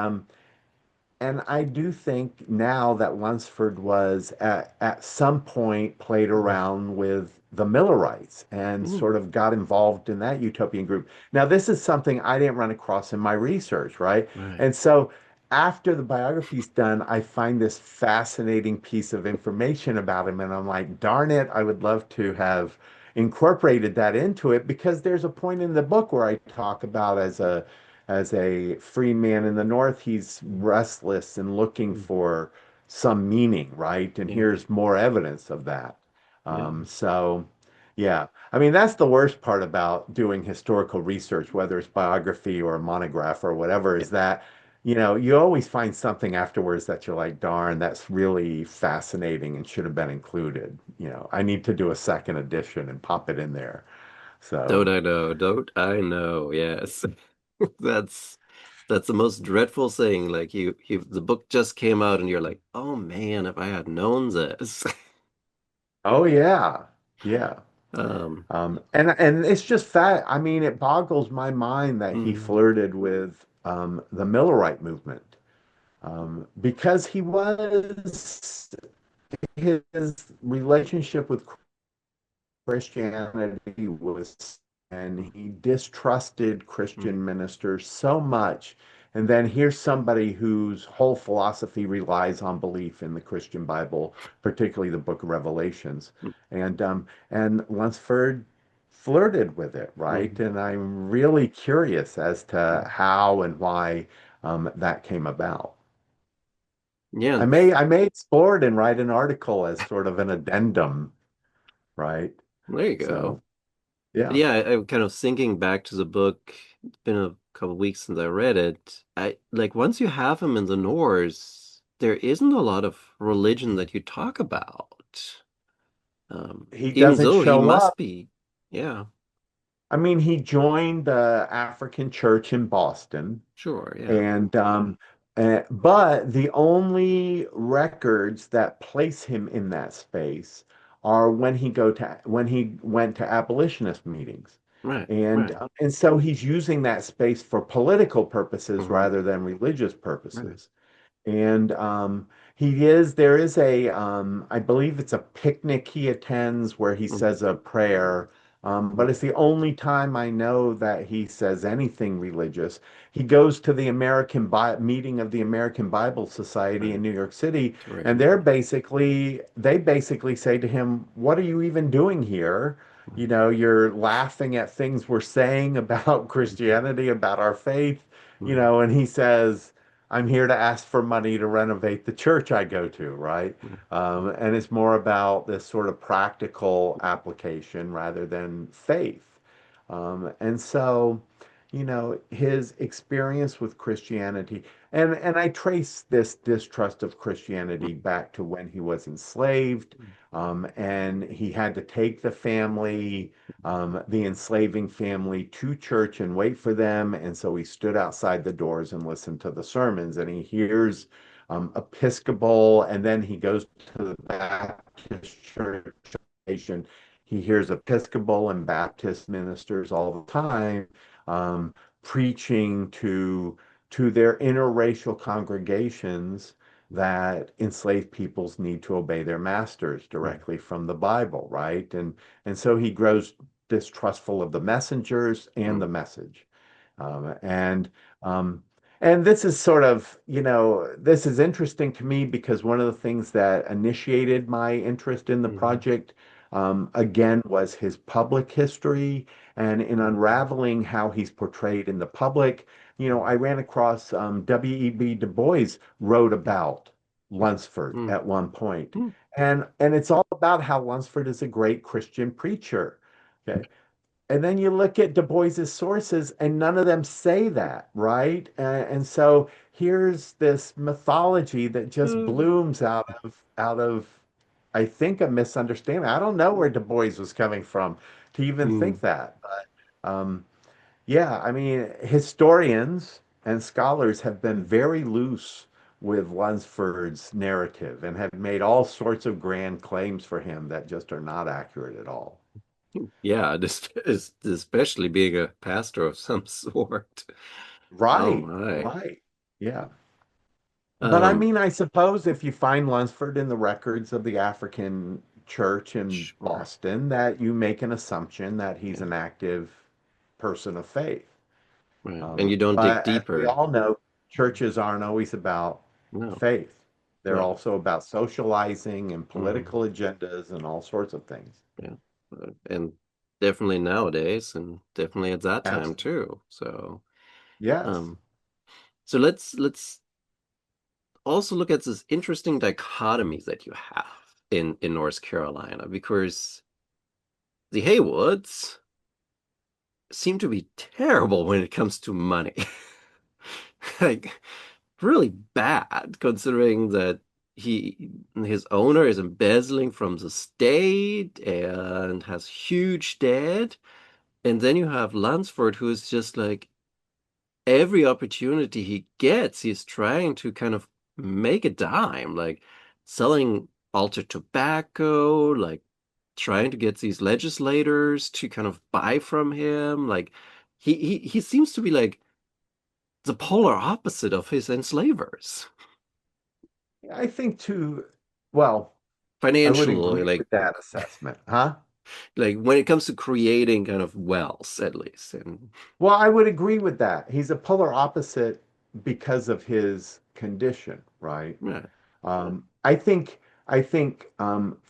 Speaker 2: and I do think now that Lunsford was at some point played
Speaker 1: Mm.
Speaker 2: around with the Millerites and
Speaker 1: Mm.
Speaker 2: sort of got involved in that utopian group. Now, this is something I didn't run across in my research, right?
Speaker 1: Right.
Speaker 2: And so after the biography's done, I find this fascinating piece of information about him. And I'm like, darn it, I would love to have incorporated that into it, because there's a point in the book where I talk about, as a free man in the North, he's restless and looking
Speaker 1: Mm.
Speaker 2: for some meaning, right? And
Speaker 1: Yeah.
Speaker 2: here's more evidence of that.
Speaker 1: Yeah.
Speaker 2: So, yeah, I mean, that's the worst part about doing historical research, whether it's biography or a monograph or whatever,
Speaker 1: Yeah.
Speaker 2: is that, you always find something afterwards that you're like, darn, that's really fascinating and should have been included. I need to do a second edition and pop it in there.
Speaker 1: Don't
Speaker 2: So,
Speaker 1: I know? Don't I know? Yes. That's that's the most dreadful thing. Like the book just came out and you're like, oh man, if I had known this.
Speaker 2: oh yeah, yeah.
Speaker 1: Um,
Speaker 2: And it's just fact. I mean, it boggles my mind that he
Speaker 1: mm.
Speaker 2: flirted with the Millerite movement, because his relationship with Christianity was, and he distrusted
Speaker 1: Mm.
Speaker 2: Christian ministers so much. And then here's somebody whose whole philosophy relies on belief in the Christian Bible, particularly the Book of Revelations.
Speaker 1: Mm.
Speaker 2: And Lunsford flirted with it, right?
Speaker 1: Mm.
Speaker 2: And I'm really curious as to
Speaker 1: Mm.
Speaker 2: how and why that came about.
Speaker 1: Yeah,
Speaker 2: I may explore it and write an article as sort of an addendum, right?
Speaker 1: there you go.
Speaker 2: So, yeah.
Speaker 1: Yeah, I'm kind of thinking back to the book. It's been a couple of weeks since I read it. I like once you have him in the Norse, there isn't a lot of religion that you talk about.
Speaker 2: He
Speaker 1: Even
Speaker 2: doesn't
Speaker 1: though he
Speaker 2: show
Speaker 1: must
Speaker 2: up.
Speaker 1: be, yeah,
Speaker 2: I mean, he joined the African church in Boston,
Speaker 1: sure, yeah,
Speaker 2: but the only records that place him in that space are when he went to abolitionist meetings.
Speaker 1: right,
Speaker 2: And
Speaker 1: right,
Speaker 2: and so he's using that space for political purposes
Speaker 1: hmm
Speaker 2: rather than religious
Speaker 1: right.
Speaker 2: purposes. And there is I believe it's a picnic he attends where he
Speaker 1: Mm,
Speaker 2: says a prayer.
Speaker 1: mm,
Speaker 2: But it's the only time I know that he says anything religious. He goes to the meeting of the American Bible Society in
Speaker 1: right.
Speaker 2: New York City,
Speaker 1: To
Speaker 2: and
Speaker 1: recommend.
Speaker 2: they basically say to him, "What are you even doing here? You
Speaker 1: Mm,
Speaker 2: know, you're laughing at things we're saying about
Speaker 1: mhm,
Speaker 2: Christianity, about our faith, you
Speaker 1: mhm,
Speaker 2: know," and he says, I'm here to ask for money to renovate the church I go to, right?
Speaker 1: mhm,
Speaker 2: And it's more about this sort of practical application rather than faith. And so, you know, his experience with Christianity, and I trace this distrust of Christianity
Speaker 1: mhm,
Speaker 2: back to when he was enslaved, and he had to take the enslaving family to church and wait for them. And so he stood outside the doors and listened to the sermons, and he hears Episcopal, and then he goes to the Baptist church. He hears Episcopal and Baptist ministers all the time um, preaching to their interracial congregations that enslaved peoples need to obey their masters
Speaker 1: right.
Speaker 2: directly from the Bible, right? And so he grows distrustful of the messengers and the
Speaker 1: Mm,
Speaker 2: message. Um, and um, and this is sort of, you know, this is interesting to me because one of the things that initiated my interest in the
Speaker 1: mhm,
Speaker 2: project, again, was his public history and in
Speaker 1: mhm,
Speaker 2: unraveling how he's portrayed in the public. You know,
Speaker 1: mhm,
Speaker 2: I ran across W.E.B. Du Bois wrote about Lunsford
Speaker 1: mm,
Speaker 2: at one point,
Speaker 1: mm,
Speaker 2: and it's all about how Lunsford is a great Christian preacher. Okay. And then you look at Du Bois's sources, and none of them say that, right? And so here's this mythology that just
Speaker 1: mm,
Speaker 2: blooms out of I think a misunderstanding. I don't know where Du Bois was coming from to even think
Speaker 1: mm.
Speaker 2: that, but yeah, I mean, historians and scholars have been very loose with Lunsford's narrative and have made all sorts of grand claims for him that just are not accurate at all.
Speaker 1: Yeah, this is especially being a pastor of some sort. Oh
Speaker 2: Right,
Speaker 1: my.
Speaker 2: right. Yeah. But I
Speaker 1: Um,
Speaker 2: mean, I suppose if you find Lunsford in the records of the African church in
Speaker 1: sure.
Speaker 2: Boston, that you make an assumption that he's
Speaker 1: Yeah,
Speaker 2: an active person of faith.
Speaker 1: right. And you don't dig
Speaker 2: But as we
Speaker 1: deeper.
Speaker 2: all know, churches aren't always about
Speaker 1: No,
Speaker 2: faith. They're
Speaker 1: no.
Speaker 2: also about socializing and
Speaker 1: Hmm.
Speaker 2: political agendas and all sorts of things.
Speaker 1: Yeah. And definitely nowadays and definitely at that time
Speaker 2: Absolutely.
Speaker 1: too. So,
Speaker 2: Yes.
Speaker 1: um, so let's also look at this interesting dichotomy that you have in North Carolina because the Haywoods seem to be terrible when it comes to money. Like really bad considering that his owner is embezzling from the state and has huge debt. And then you have Lunsford, who is just like every opportunity he gets, he's trying to kind of make a dime, like selling altered tobacco, like trying to get these legislators to kind of buy from him. Like he seems to be like the polar opposite of his enslavers.
Speaker 2: I think too, well, I would
Speaker 1: Financially,
Speaker 2: agree
Speaker 1: like
Speaker 2: with that assessment, huh?
Speaker 1: when it comes to creating kind of wealth, at least. And
Speaker 2: Well, I would agree with that. He's a polar opposite because of his condition, right?
Speaker 1: yeah.
Speaker 2: I think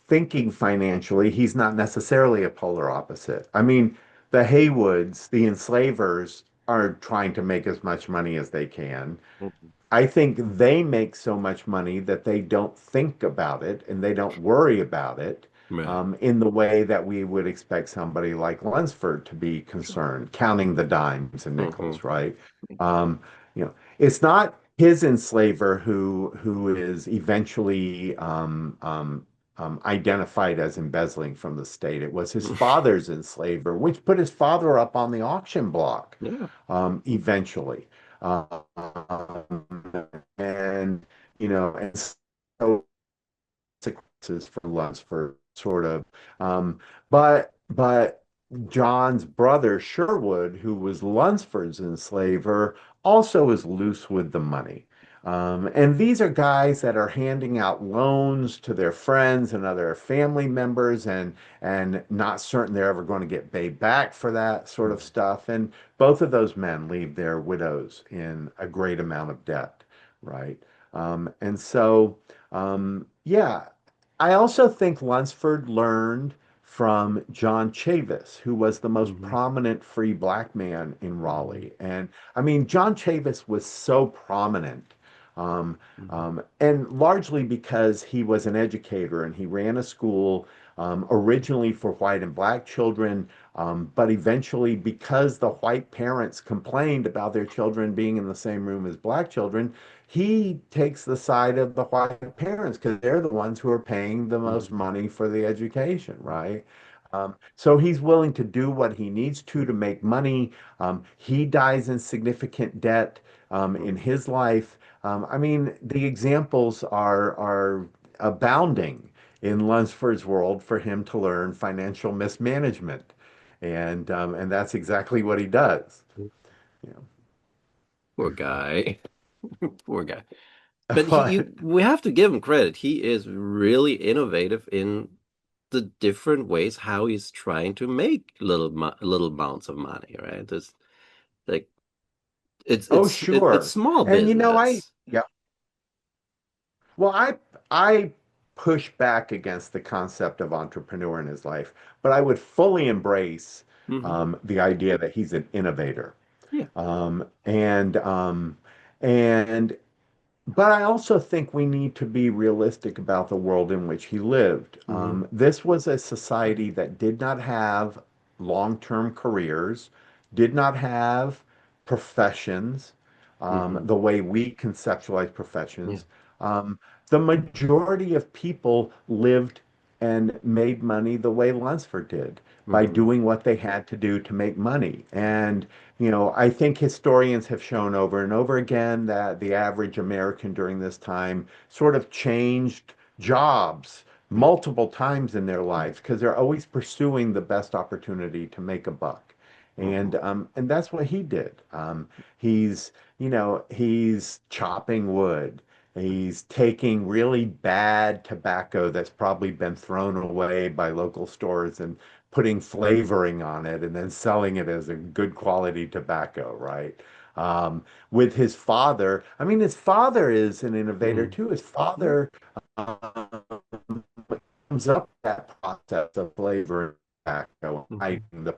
Speaker 2: thinking financially, he's not necessarily a polar opposite. I mean, the Haywoods, the enslavers, are trying to make as much money as they can.
Speaker 1: Mhm.
Speaker 2: I think they make so much money that they don't think about it and they don't worry about it
Speaker 1: Right.
Speaker 2: in the way that we would expect somebody like Lunsford to be
Speaker 1: Sure.
Speaker 2: concerned, counting the dimes and
Speaker 1: Hmm.
Speaker 2: nickels, right? Um, it's not his enslaver who is eventually identified as embezzling from the state. It was his father's enslaver, which put his father up on the auction block
Speaker 1: Yeah.
Speaker 2: eventually. Um, and and so consequences for Lunsford, sort of. But John's brother Sherwood, who was Lunsford's enslaver, also is loose with the money. And these are guys that are handing out loans to their friends and other family members and not certain they're ever going to get paid back for that sort of stuff. And both of those men leave their widows in a great amount of debt, right? Yeah, I also think Lunsford learned from John Chavis, who was the most
Speaker 1: Mhm.
Speaker 2: prominent free black man in
Speaker 1: Mhm.
Speaker 2: Raleigh. And I mean, John Chavis was so prominent, um,
Speaker 1: Mhm.
Speaker 2: and largely because he was an educator and he ran a school originally for white and black children, but eventually, because the white parents complained about their children being in the same room as black children, he takes the side of the white parents because they're the ones who are paying the most
Speaker 1: Mhm.
Speaker 2: money for the education, right? So he's willing to do what he needs to make money. He dies in significant debt in
Speaker 1: Mhm.
Speaker 2: his life. I mean, the examples are abounding in Lunsford's world for him to learn financial mismanagement, and that's exactly what he does. You
Speaker 1: Poor guy. Poor guy.
Speaker 2: know.
Speaker 1: But
Speaker 2: But
Speaker 1: we have to give him credit. He is really innovative in the different ways how he's trying to make little amounts of money, right? It's like
Speaker 2: oh,
Speaker 1: it's
Speaker 2: sure.
Speaker 1: small
Speaker 2: And
Speaker 1: business.
Speaker 2: yeah. Well, I push back against the concept of entrepreneur in his life, but I would fully embrace
Speaker 1: Hmm.
Speaker 2: the idea that he's an innovator.
Speaker 1: Yeah.
Speaker 2: Um, and um, and but I also think we need to be realistic about the world in which he lived.
Speaker 1: Hmm.
Speaker 2: This was a society that did not have long-term careers, did not have professions,
Speaker 1: Hmm.
Speaker 2: the way we conceptualize
Speaker 1: Yeah.
Speaker 2: professions. Um, the majority of people lived and made money the way Lunsford did, by
Speaker 1: Hmm.
Speaker 2: doing what they had to do to make money. And I think historians have shown over and over again that the average American during this time sort of changed jobs
Speaker 1: Yeah.
Speaker 2: multiple times in their lives because they're always pursuing the best opportunity to make a buck.
Speaker 1: Hmm.
Speaker 2: And that's what he did. He's chopping wood. He's taking really bad tobacco that's probably been thrown away by local stores and putting flavoring on it and then selling it as a good quality tobacco, right? With his father, I mean, his father is an innovator
Speaker 1: Hmm.
Speaker 2: too. His
Speaker 1: Yeah.
Speaker 2: father comes up with that process of flavoring tobacco,
Speaker 1: Hmm.
Speaker 2: hiding the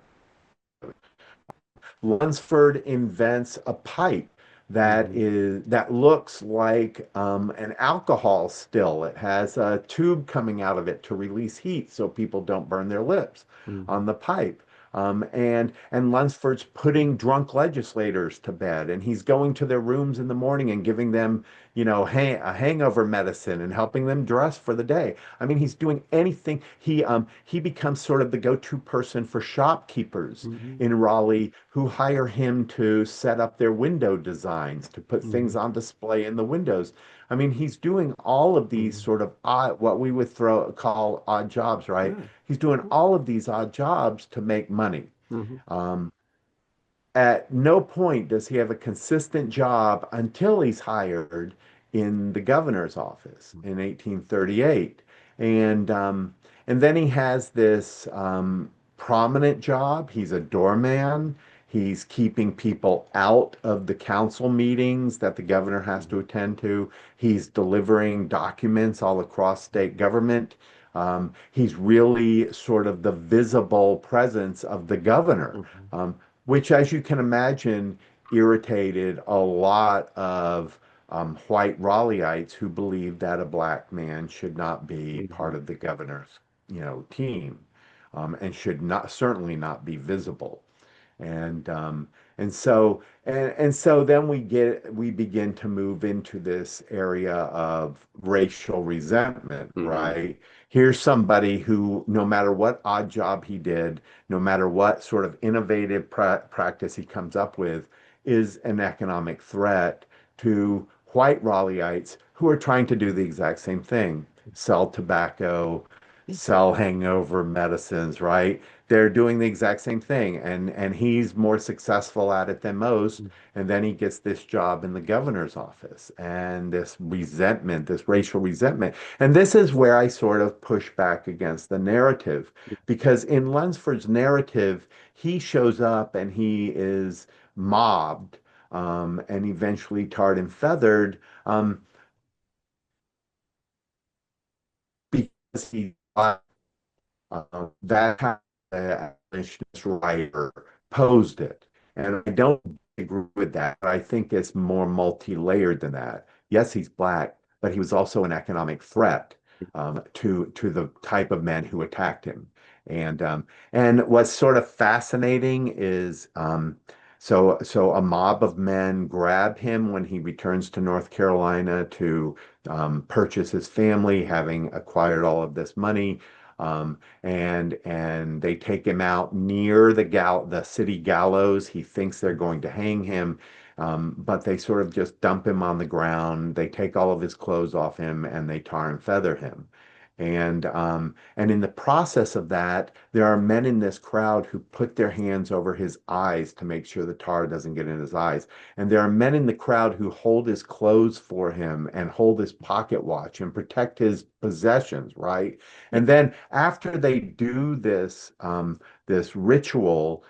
Speaker 2: Lunsford invents a pipe
Speaker 1: Hmm.
Speaker 2: that looks like an alcohol still. It has a tube coming out of it to release heat so people don't burn their lips
Speaker 1: Hmm.
Speaker 2: on the pipe. And Lunsford's putting drunk legislators to bed, and he's going to their rooms in the morning and giving them, a hangover medicine and helping them dress for the day. I mean, he's doing anything. He becomes sort of the go-to person for shopkeepers
Speaker 1: Hmm.
Speaker 2: in Raleigh who hire him to set up their window designs, to put things
Speaker 1: Hmm.
Speaker 2: on display in the windows. I mean, he's doing all of these
Speaker 1: Hmm.
Speaker 2: sort of odd, what we would call odd jobs, right?
Speaker 1: Yeah.
Speaker 2: He's doing all of these odd jobs to make money.
Speaker 1: Hmm.
Speaker 2: Um, at no point does he have a consistent job until he's hired in the governor's office in 1838. And um, and then he has this prominent job. He's a doorman. He's keeping people out of the council meetings that the governor has to
Speaker 1: Hmm.
Speaker 2: attend to. He's delivering documents all across state government. He's really sort of the visible presence of the governor,
Speaker 1: Hmm.
Speaker 2: um, which, as you can imagine, irritated a lot of white Raleigheites who believed that a black man should not be part
Speaker 1: Hmm.
Speaker 2: of the governor's, team, and should not certainly not be visible. And um, and so then we begin to move into this area of racial resentment,
Speaker 1: Hmm.
Speaker 2: right? Here's somebody who, no matter what odd job he did, no matter what sort of innovative practice he comes up with, is an economic threat to white Raleigheites who are trying to do the exact same thing, sell tobacco, sell hangover medicines, right? They're doing the exact same thing, and he's more successful at it than most. And then he gets this job in the governor's office, and this resentment, this racial resentment. And this is where I sort of push back against the narrative, because in Lunsford's narrative, he shows up and he is mobbed, and eventually tarred and feathered, because he that's how the abolitionist writer posed it. And I don't agree with that. I think it's more multi-layered than that. Yes, he's black, but he was also an economic threat, to the type of men who attacked him. And what's sort of fascinating is, so a mob of men grab him when he returns to North Carolina to, purchase his family, having acquired all of this money. And they take him out near the city gallows. He thinks they're going to hang him, but they sort of just dump him on the ground. They take all of his clothes off him and they tar and feather him. And in the process of that, there are men in this crowd who put their hands over his eyes to make sure the tar doesn't get in his eyes. And there are men in the crowd who hold his clothes for him and hold his pocket watch and protect his possessions, right?
Speaker 1: Yeah.
Speaker 2: And then after they do this ritual,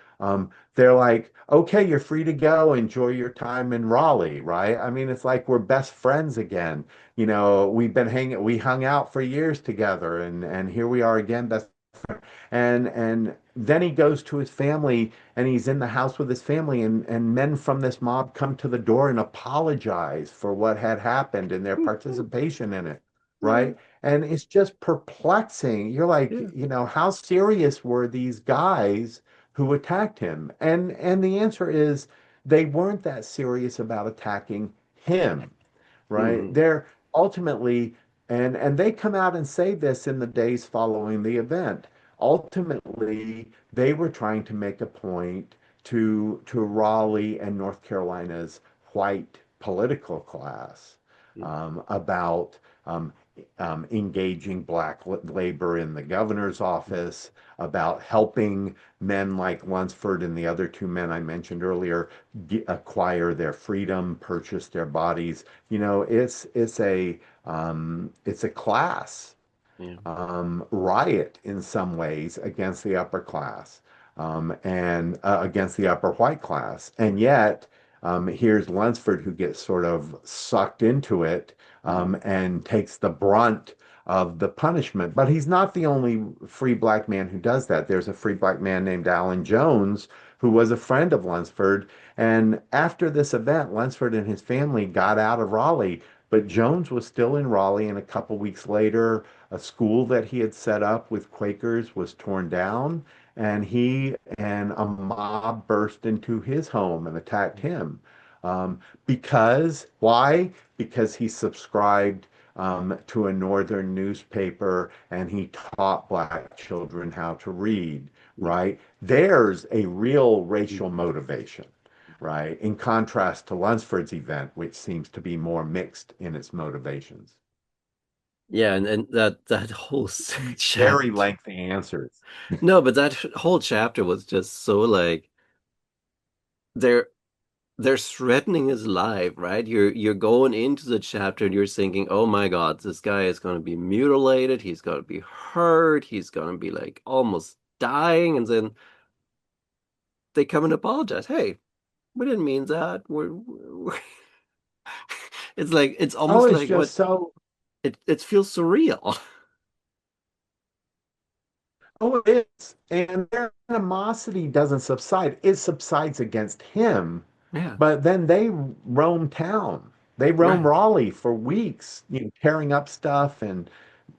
Speaker 2: they're like, okay, you're free to go. Enjoy your time in Raleigh, right? I mean, it's like we're best friends again. We hung out for years together, and here we are again, best. And then he goes to his family and he's in the house with his family, and men from this mob come to the door and apologize for what had happened and their participation in it,
Speaker 1: Yeah.
Speaker 2: right? And it's just perplexing. You're like,
Speaker 1: Yeah.
Speaker 2: how serious were these guys who attacked him? And the answer is they weren't that serious about attacking him, right?
Speaker 1: Hmm.
Speaker 2: They're ultimately, and they come out and say this in the days following the event. Ultimately, they were trying to make a point to Raleigh and North Carolina's white political class, about, um, engaging black labor in the governor's office, about helping men like Lunsford and the other two men I mentioned earlier acquire their freedom, purchase their bodies. It's a class,
Speaker 1: Yeah.
Speaker 2: riot in some ways against the upper class, and against the upper white class. And yet, here's Lunsford who gets sort of sucked into it,
Speaker 1: Hmm.
Speaker 2: and takes the brunt of the punishment. But he's not the only free black man who does that. There's a free black man named Alan Jones who was a friend of Lunsford. And after this event, Lunsford and his family got out of Raleigh, but Jones was still in Raleigh. And a couple weeks later, a school that he had set up with Quakers was torn down, and he and a mob burst into his home and attacked him. Because why? Because he subscribed, to a northern newspaper and he taught black children how to read,
Speaker 1: Yeah.
Speaker 2: right? There's a real racial
Speaker 1: Mhm.
Speaker 2: motivation, right? In contrast to Lunsford's event, which seems to be more mixed in its motivations.
Speaker 1: Yeah, and that whole
Speaker 2: Very
Speaker 1: chapter.
Speaker 2: lengthy answers.
Speaker 1: No, but that whole chapter was just so like they're they're threatening his life, right? You're going into the chapter and you're thinking, "Oh my God, this guy is going to be mutilated. He's going to be hurt. He's going to be like almost dying." And then they come and apologize. Hey, we didn't mean that. It's like it's
Speaker 2: Oh,
Speaker 1: almost
Speaker 2: it's
Speaker 1: like what
Speaker 2: just so.
Speaker 1: it feels surreal.
Speaker 2: Oh, it is. And their animosity doesn't subside. It subsides against him.
Speaker 1: Yeah,
Speaker 2: But then they roam town. They roam
Speaker 1: right.
Speaker 2: Raleigh for weeks, tearing up stuff and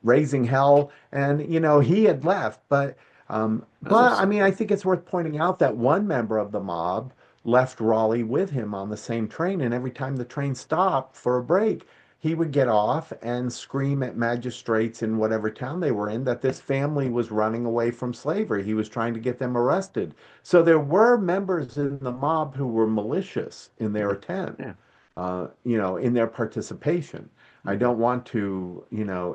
Speaker 2: raising hell. And, he had left. But,
Speaker 1: That's so
Speaker 2: I
Speaker 1: sad.
Speaker 2: mean, I think it's worth pointing out that one member of the mob left Raleigh with him on the same train. And every time the train stopped for a break, he would get off and scream at magistrates in whatever town they were in that this family was running away from slavery. He was trying to get them arrested. So there were members in the mob who were malicious in their
Speaker 1: Yeah,
Speaker 2: intent,
Speaker 1: yeah.
Speaker 2: in their participation. I
Speaker 1: Mhm.
Speaker 2: don't want to,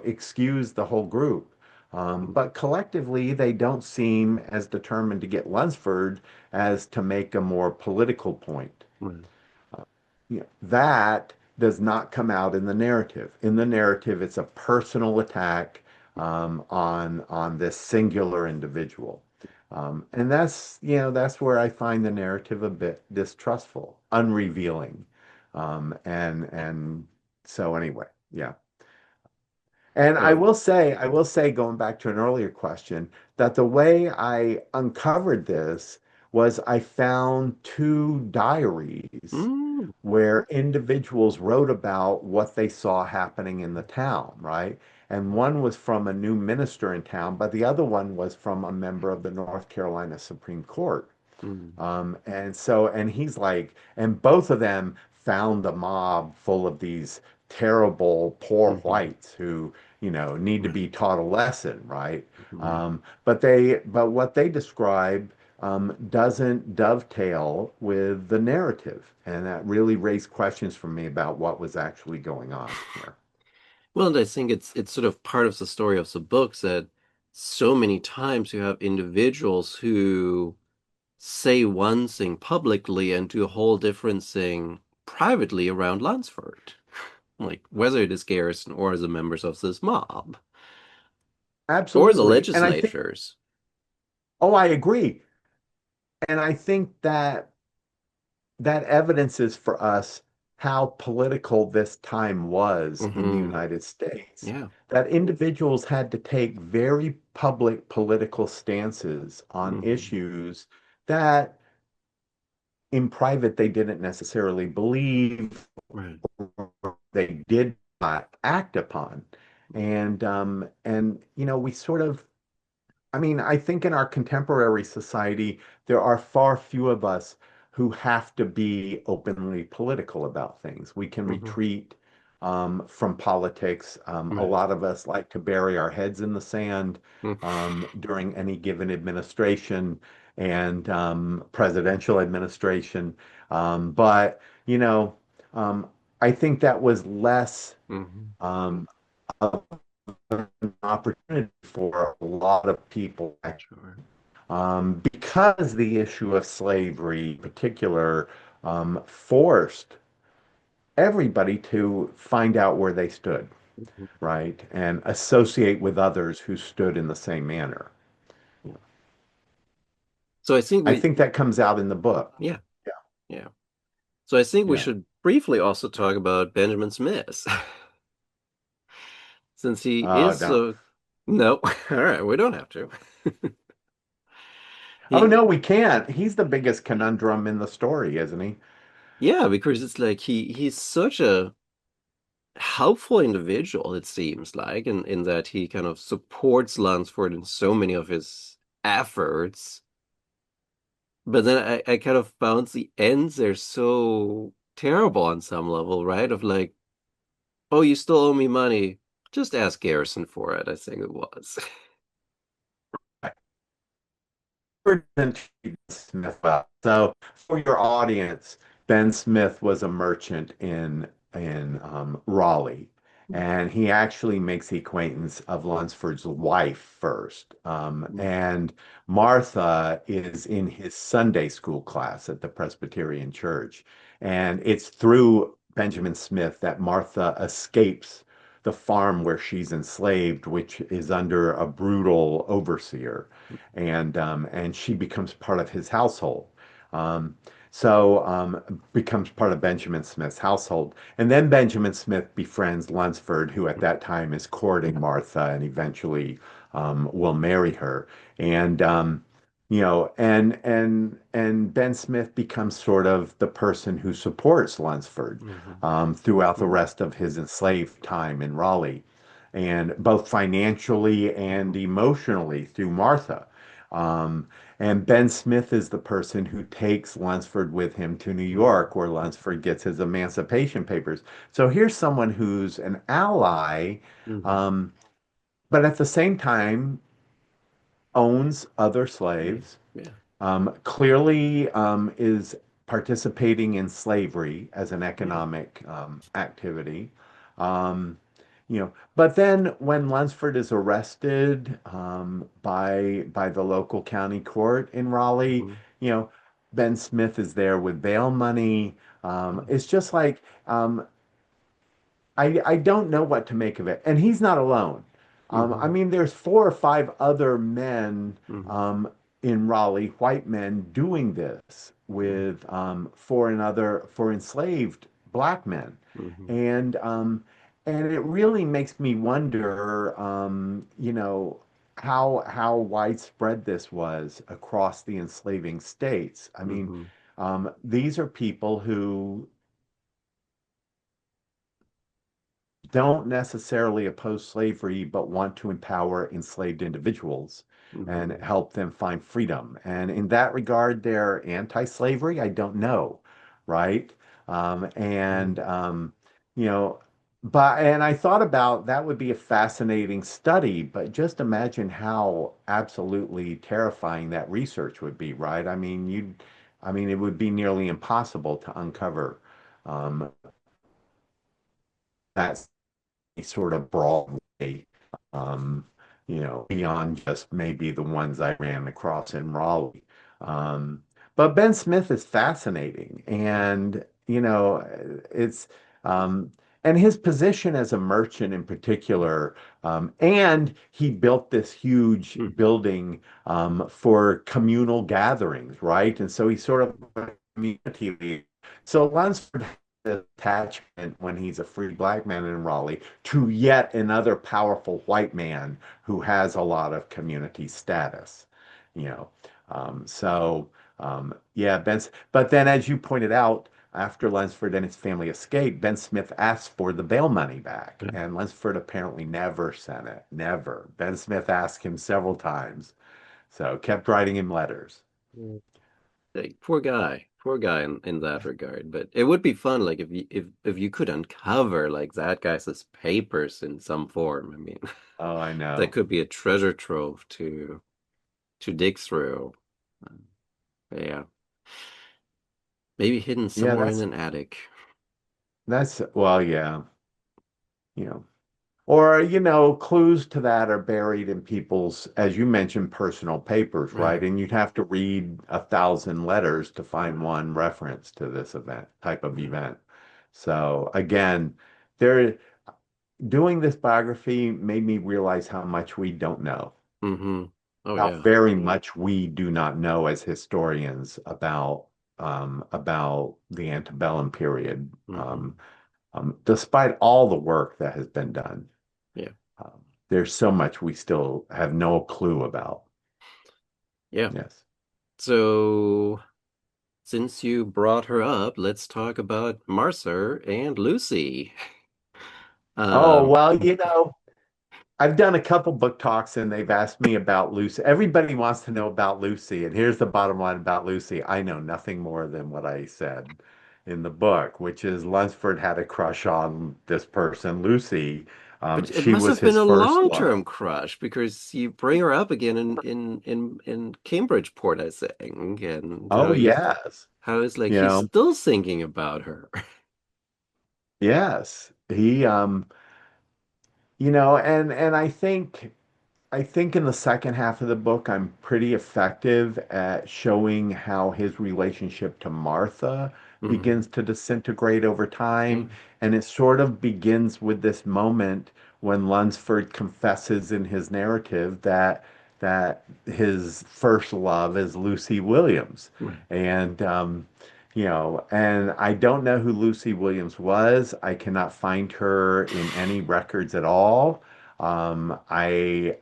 Speaker 2: excuse the whole group. But collectively, they don't seem as determined to get Lunsford as to make a more political point.
Speaker 1: Right.
Speaker 2: That does not come out in the narrative. In the narrative, it's a personal attack on this singular individual. And that's where I find the narrative a bit distrustful, unrevealing. And so anyway, yeah. And
Speaker 1: So,
Speaker 2: I will say, going back to an earlier question, that the way I uncovered this was I found two diaries
Speaker 1: mm,
Speaker 2: where individuals wrote about what they saw happening in the town, right? And one was from a new minister in town, but the other one was from a member of the North Carolina Supreme Court.
Speaker 1: mm,
Speaker 2: And he's like, and both of them found the mob full of these terrible, poor
Speaker 1: hmm
Speaker 2: whites who, need to be
Speaker 1: right.
Speaker 2: taught a lesson, right?
Speaker 1: hmm
Speaker 2: But what they describe doesn't dovetail with the narrative. And that really raised questions for me about what was actually going on here.
Speaker 1: Well, and I think it's sort of part of the story of the books that so many times you have individuals who say one thing publicly and do a whole different thing privately around Lunsford, like whether it is Garrison or the members of this mob or the
Speaker 2: Absolutely. And I think,
Speaker 1: legislatures.
Speaker 2: oh, I agree. And I think that evidences for us how political this time was in the
Speaker 1: Hmm
Speaker 2: United States.
Speaker 1: Yeah.
Speaker 2: That individuals had to take very public political stances on
Speaker 1: hmm
Speaker 2: issues that in private they didn't necessarily believe,
Speaker 1: Right.
Speaker 2: they did not act upon. And we sort of I think in our contemporary society, there are far few of us who have to be openly political about things. We can
Speaker 1: hmm
Speaker 2: retreat from politics. A
Speaker 1: Right.
Speaker 2: lot of us like to bury our heads in the sand during any given administration and presidential administration. But, you know, um, I think that was less
Speaker 1: hmm
Speaker 2: um, of an opportunity for a lot of people
Speaker 1: Sure.
Speaker 2: because the issue of slavery, in particular, forced everybody to find out where they stood,
Speaker 1: Mhm.
Speaker 2: right, and associate with others who stood in the same manner.
Speaker 1: Yeah. So I think
Speaker 2: I
Speaker 1: we,
Speaker 2: think that comes out in the book.
Speaker 1: yeah,
Speaker 2: Yeah,
Speaker 1: yeah. So I think we
Speaker 2: yeah.
Speaker 1: should briefly also talk about Benjamin Smith, since he is
Speaker 2: No.
Speaker 1: so. No, all right, we don't have to.
Speaker 2: Oh
Speaker 1: He,
Speaker 2: no, we can't. He's the biggest conundrum in the story, isn't he?
Speaker 1: yeah, because it's like he's such a helpful individual, it seems like, in that he kind of supports Lunsford in so many of his efforts. But then I kind of found the ends are so terrible on some level, right? Of like, oh, you still owe me money. Just ask Garrison for it, I think it was.
Speaker 2: Smith well. So for your audience, Ben Smith was a merchant in Raleigh, and he actually makes the acquaintance of Lunsford's wife first. And Martha is in his Sunday school class at the Presbyterian Church, and it's through Benjamin Smith that Martha escapes the farm where she's enslaved, which is under a brutal overseer and she becomes part of his household. Um, so becomes part of Benjamin Smith's household. And then Benjamin Smith befriends Lunsford, who at that time is courting Martha and eventually will marry her. And and Ben Smith becomes sort of the person who supports Lunsford throughout the rest of his enslaved time in Raleigh, and both financially and emotionally through Martha. Um, and Ben Smith is the person who takes Lunsford with him to New York, where Lunsford gets his emancipation papers. So here's someone who's an ally, um, but at the same time owns other
Speaker 1: Yeah,
Speaker 2: slaves,
Speaker 1: yeah.
Speaker 2: clearly is participating in slavery as an
Speaker 1: Yeah.
Speaker 2: economic activity. Um, But then when Lunsford is arrested by the local county court in Raleigh,
Speaker 1: Mhm.
Speaker 2: you know, Ben Smith is there with bail money. It's just like I don't know what to make of it. And he's not alone. I
Speaker 1: Mhm.
Speaker 2: mean, there's four or five other men
Speaker 1: Mhm.
Speaker 2: um, in Raleigh, white men, doing this with for enslaved black men,
Speaker 1: Mhm.
Speaker 2: and um, and it really makes me wonder, how widespread this was across the enslaving states. I mean,
Speaker 1: Mhm.
Speaker 2: these are people who don't necessarily oppose slavery, but want to empower enslaved individuals and
Speaker 1: Mhm.
Speaker 2: help them find freedom. And in that regard, they're anti-slavery. I don't know, right? Um, and
Speaker 1: Mhm.
Speaker 2: um, you know, and I thought about that would be a fascinating study, but just imagine how absolutely terrifying that research would be, right? I mean, it would be nearly impossible to uncover that sort of broad way, um, beyond just maybe the ones I ran across in Raleigh. Um, but Ben Smith is fascinating, and it's um, and his position as a merchant in particular, and he built this huge
Speaker 1: Mhm.
Speaker 2: building for communal gatherings, right? And so he's sort of a community leader. So Lunsford has attachment when he's a free black man in Raleigh to yet another powerful white man who has a lot of community status, you know. Yeah, but then as you pointed out, after Lunsford and his family escaped, Ben Smith asked for the bail money back, and Lunsford apparently never sent it. Never. Ben Smith asked him several times, so kept writing him letters.
Speaker 1: Yeah. Like, poor guy in that regard. But it would be fun, like if you could uncover like that guy's papers in some form. I mean,
Speaker 2: Oh, I
Speaker 1: that
Speaker 2: know.
Speaker 1: could be a treasure trove to dig through. Yeah, maybe hidden
Speaker 2: Yeah,
Speaker 1: somewhere in an attic.
Speaker 2: well, yeah, you know. Or, clues to that are buried in people's, as you mentioned, personal papers, right?
Speaker 1: Right,
Speaker 2: And you'd have to read 1,000 letters to find
Speaker 1: right,
Speaker 2: one reference to this type of
Speaker 1: right.
Speaker 2: event. So again, there, doing this biography made me realize how much we don't know,
Speaker 1: Mm-hmm. Oh
Speaker 2: how
Speaker 1: yeah.
Speaker 2: very much we do not know as historians about the antebellum period,
Speaker 1: Mm-hmm.
Speaker 2: despite all the work that has been done.
Speaker 1: Yeah.
Speaker 2: There's so much we still have no clue about.
Speaker 1: Yeah.
Speaker 2: Yes.
Speaker 1: So since you brought her up, let's talk about Martha and Lucy.
Speaker 2: Oh,
Speaker 1: Um,
Speaker 2: well, I've done a couple book talks and they've asked me about Lucy. Everybody wants to know about Lucy. And here's the bottom line about Lucy. I know nothing more than what I said in the book, which is Lunsford had a crush on this person, Lucy.
Speaker 1: but it
Speaker 2: She
Speaker 1: must
Speaker 2: was
Speaker 1: have been
Speaker 2: his
Speaker 1: a
Speaker 2: first love.
Speaker 1: long-term crush because you bring her up again in Cambridgeport, I think, and
Speaker 2: Oh, yes.
Speaker 1: how is like
Speaker 2: You
Speaker 1: he's
Speaker 2: know,
Speaker 1: still thinking about her.
Speaker 2: yes. And I think in the second half of the book, I'm pretty effective at showing how his relationship to Martha
Speaker 1: Hmm.
Speaker 2: begins to disintegrate over time.
Speaker 1: Yeah.
Speaker 2: And it sort of begins with this moment when Lunsford confesses in his narrative that his first love is Lucy Williams.
Speaker 1: Right.
Speaker 2: And I don't know who Lucy Williams was. I cannot find her in any records at all. I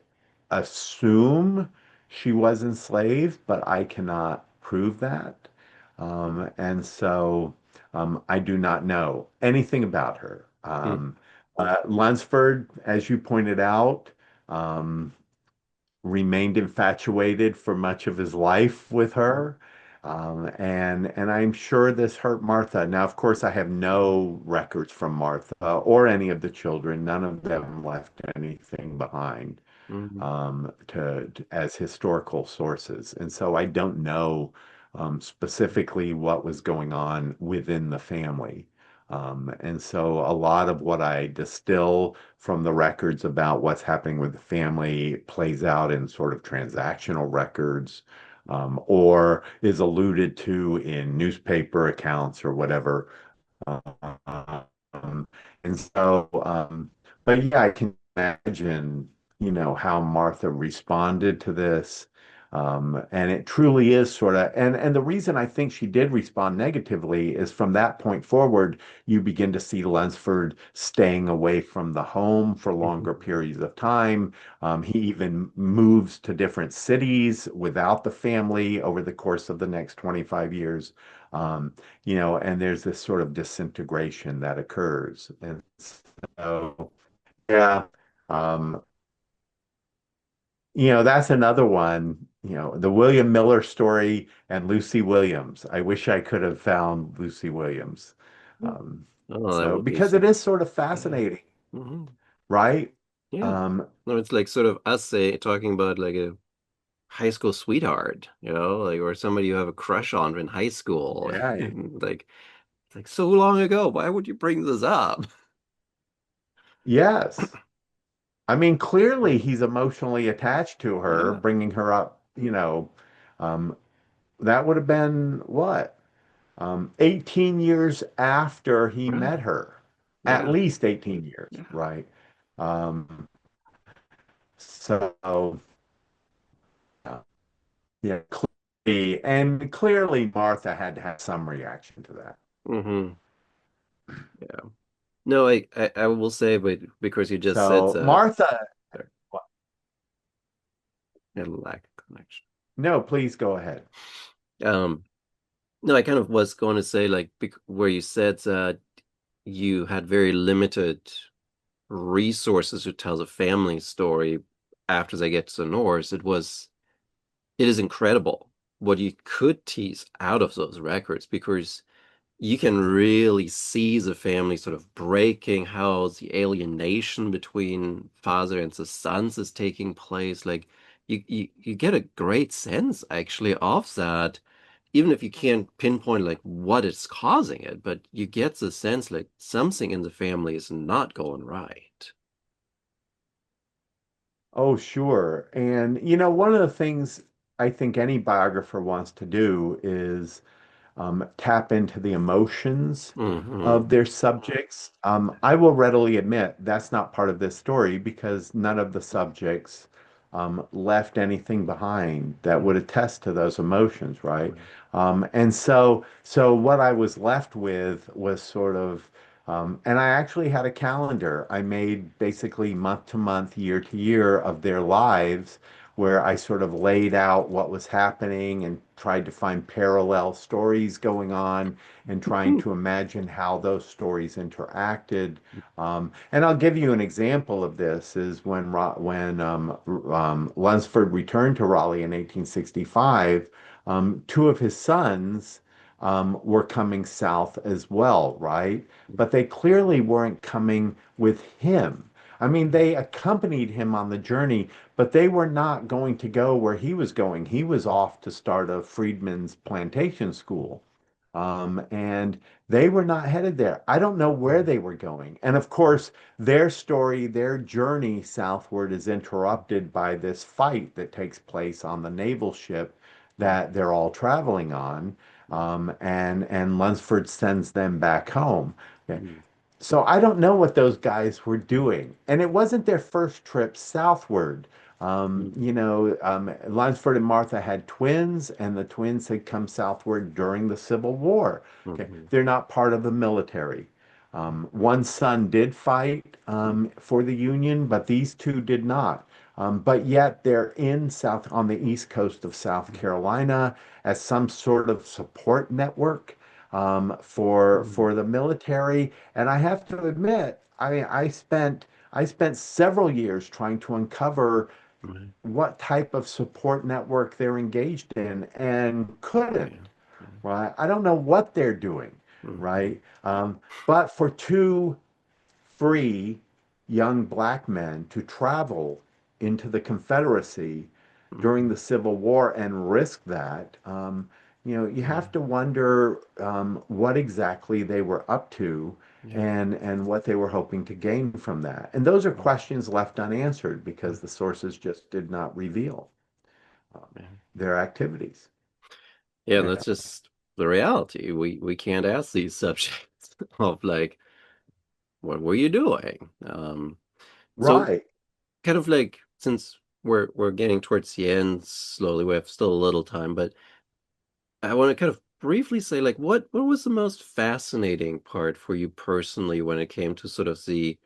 Speaker 2: assume she was enslaved, but I cannot prove that. And so I do not know anything about her. Lunsford, as you pointed out, um, remained infatuated for much of his life with her. And I'm sure this hurt Martha. Now, of course, I have no records from Martha or any of the children. None of them left anything behind
Speaker 1: Hmm.
Speaker 2: as historical sources. And so I don't know specifically what was going on within the family. And so a lot of what I distill from the records about what's happening with the family plays out in sort of transactional records, or is alluded to in newspaper accounts or whatever. Um, and so, but yeah, I can imagine, how Martha responded to this. And it truly is sort of, and the reason I think she did respond negatively is from that point forward, you begin to see Lunsford staying away from the home for longer
Speaker 1: Mhm.
Speaker 2: periods of time. He even moves to different cities without the family over the course of the next 25 years. Um, and there's this sort of disintegration that occurs. And so, yeah, um, that's another one, the William Miller story and Lucy Williams. I wish I could have found Lucy Williams. Um,
Speaker 1: Oh, that
Speaker 2: so,
Speaker 1: would be
Speaker 2: because it
Speaker 1: so.
Speaker 2: is sort of
Speaker 1: Yeah.
Speaker 2: fascinating,
Speaker 1: Hmm.
Speaker 2: right?
Speaker 1: Yeah.
Speaker 2: Um,
Speaker 1: No, it's like sort of us say talking about like a high school sweetheart, like or somebody you have a crush on in high school.
Speaker 2: yeah,
Speaker 1: And like it's like so long ago. Why would you bring this up?
Speaker 2: yes. I mean, clearly he's emotionally attached to her,
Speaker 1: Yeah.
Speaker 2: bringing her up, um, that would have been what? 18 years after he
Speaker 1: Right.
Speaker 2: met her, at
Speaker 1: Yeah.
Speaker 2: least 18 years,
Speaker 1: Yeah.
Speaker 2: right? Um, so, uh, yeah, clearly Martha had to have some reaction to that.
Speaker 1: Hmm. Yeah. No, I will say, but because you just said
Speaker 2: So, Martha,
Speaker 1: there, had a lack of connection.
Speaker 2: no, please go ahead.
Speaker 1: Um, no, I kind of was going to say like where you said that you had very limited resources to tell the family story after they get to the Norse. It is incredible what you could tease out of those records because you can really see the family sort of breaking, how the alienation between father and the sons is taking place. Like you get a great sense actually of that, even if you can't pinpoint like what is causing it, but you get the sense like something in the family is not going right.
Speaker 2: Oh, sure. And, one of the things I think any biographer wants to do is tap into the emotions of
Speaker 1: Hmm.
Speaker 2: their subjects. I will readily admit that's not part of this story because none of the subjects left anything behind that would attest to those emotions, right? And so what I was left with was sort of, and I actually had a calendar. I made basically month to month, year to year of their lives where I sort of laid out what was happening and tried to find parallel stories going on and trying to imagine how those stories interacted. And I'll give you an example of this is when Lunsford returned to Raleigh in 1865, two of his sons were coming south as well, right? But they clearly weren't coming with him. I mean, they accompanied him on the journey, but they were not going to go where he was going. He was off to start a freedman's plantation school. And they were not headed there. I don't know where they were going. And of course, their story, their journey southward is interrupted by this fight that takes place on the naval ship that they're all traveling on. And Lunsford sends them back home. Okay. So I don't know what those guys were doing. And it wasn't their first trip southward. Lunsford and Martha had twins, and the twins had come southward during the Civil War. Okay, they're not part of the military. One son did fight for the Union, but these two did not. But yet they're in South on the east coast of South Carolina as some sort of support network for the military. And I have to admit, I spent several years trying to uncover what type of support network they're engaged in and couldn't, right? I don't know what they're doing, right? But for two free young black men to travel into the Confederacy during the Civil War and risk that, you
Speaker 1: Yeah.
Speaker 2: have to wonder what exactly they were up to
Speaker 1: Yeah.
Speaker 2: and what they were hoping to gain from that. And those are
Speaker 1: Yeah.
Speaker 2: questions left unanswered because the sources just did not reveal um,
Speaker 1: Yeah.
Speaker 2: their activities.
Speaker 1: Yeah, and
Speaker 2: Yeah.
Speaker 1: that's just the reality. We can't ask these subjects of like, what were you doing? So
Speaker 2: Right.
Speaker 1: kind of like since we're getting towards the end slowly, we have still a little time, but I want to kind of briefly say like what was the most fascinating part for you personally when it came to sort of the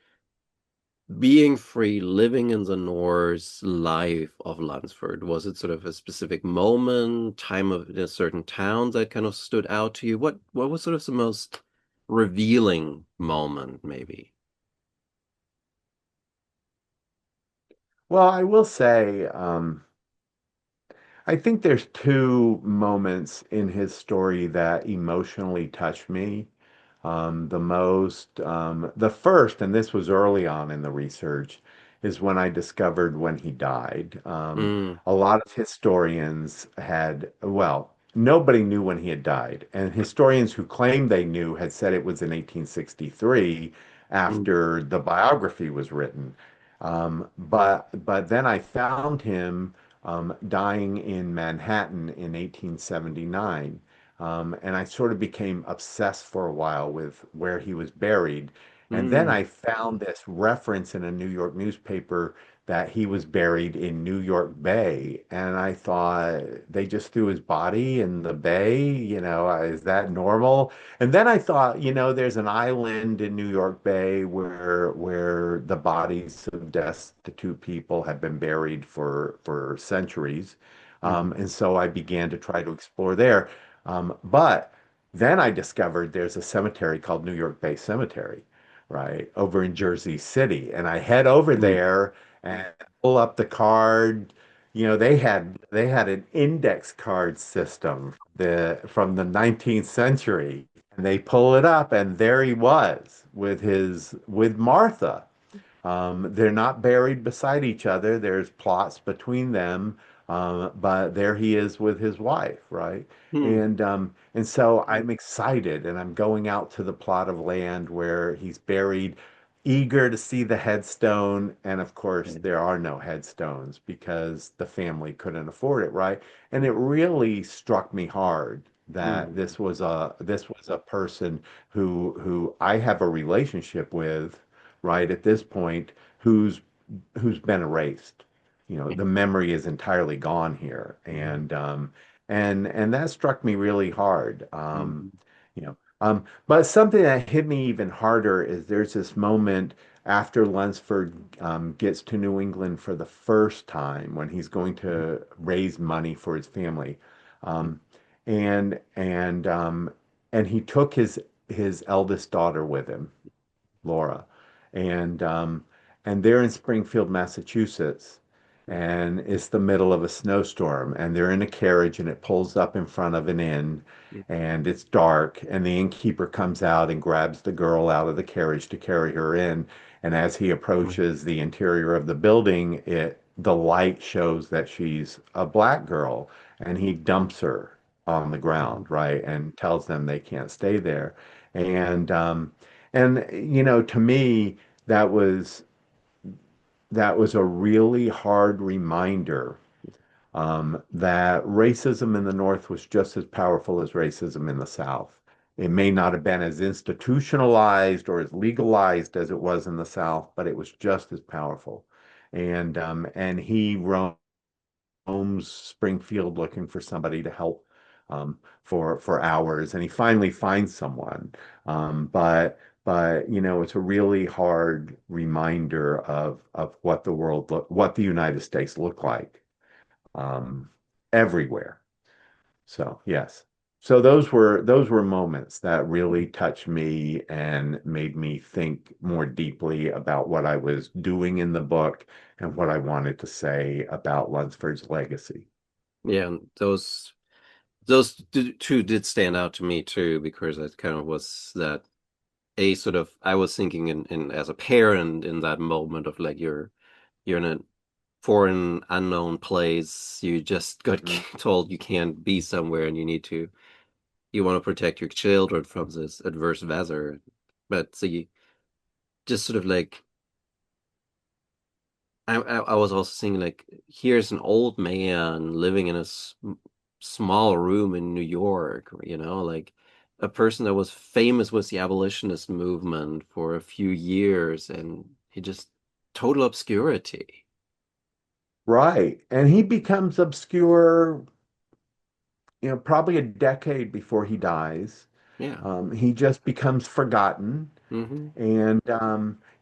Speaker 1: being free, living in the Norse life of Lunsford? Was it sort of a specific moment, time of a certain town that kind of stood out to you? What was sort of the most revealing moment, maybe?
Speaker 2: Well, I will say, I think there's two moments in his story that emotionally touch me the most. The first, and this was early on in the research, is when I discovered when he died.
Speaker 1: Mm,
Speaker 2: A lot of historians had, well, nobody knew when he had died. And historians who claimed they knew had said it was in 1863
Speaker 1: mm,
Speaker 2: after the biography was written. But then I found him dying in Manhattan in 1879. And I sort of became obsessed for a while with where he was buried. And then
Speaker 1: mm,
Speaker 2: I found this reference in a New York newspaper that he was buried in New York Bay. And I thought they just threw his body in the bay. Is that normal? And then I thought, there's an island in New York Bay where the bodies of destitute people have been buried for centuries.
Speaker 1: mm,
Speaker 2: And so I began to try to explore there. But then I discovered there's a cemetery called New York Bay Cemetery, right, over in Jersey City. And I head over
Speaker 1: mm,
Speaker 2: there and pull up the card. They had an index card system from the 19th century. And they pull it up, and there he was with Martha. They're not buried beside each other. There's plots between them, but there he is with his wife, right?
Speaker 1: mm.
Speaker 2: And so I'm excited, and I'm going out to the plot of land where he's buried, eager to see the headstone. And of course, there are no headstones because the family couldn't afford it, right? And it really struck me hard that
Speaker 1: Mm,
Speaker 2: this was a person who I have a relationship with right at this point who's been erased. The memory is entirely gone here,
Speaker 1: mm,
Speaker 2: and that struck me really hard.
Speaker 1: mm,
Speaker 2: But something that hit me even harder is there's this moment after Lunsford gets to New England for the first time when he's going to raise money for his family, um, and and um, and he took his eldest daughter with him Laura, and they're in Springfield, Massachusetts, and it's the middle of a snowstorm, and they're in a carriage, and it pulls up in front of an inn, and it's dark, and the innkeeper comes out and grabs the girl out of the carriage to carry her in, and as he approaches the interior of the building, the light shows that she's a black girl, and he dumps her on the ground, right, and tells them they can't stay there, and to me, that was that was a really hard reminder that racism in the North was just as powerful as racism in the South. It may not have been as institutionalized or as legalized as it was in the South, but it was just as powerful. And he roams Springfield looking for somebody to help for hours, and he finally finds someone. But it's a really hard reminder of what the United States looked like um, everywhere. So yes. So those were moments that really touched me and made me think more deeply about what I was doing in the book and what I wanted to say about Lunsford's legacy.
Speaker 1: yeah, and those two did stand out to me too because it kind of was that a sort of I was thinking in as a parent in that moment of like you're in a foreign unknown place. You just got
Speaker 2: Mhm.
Speaker 1: told you can't be somewhere and you want to protect your children from this adverse weather. But so you just sort of like I was also thinking like here's an old man living in a small room in New York, like a person that was famous with the abolitionist movement for a few years and he just total obscurity.
Speaker 2: Right. And he becomes obscure, probably a decade before he dies.
Speaker 1: Yeah.
Speaker 2: He just becomes forgotten.
Speaker 1: Hmm.
Speaker 2: And,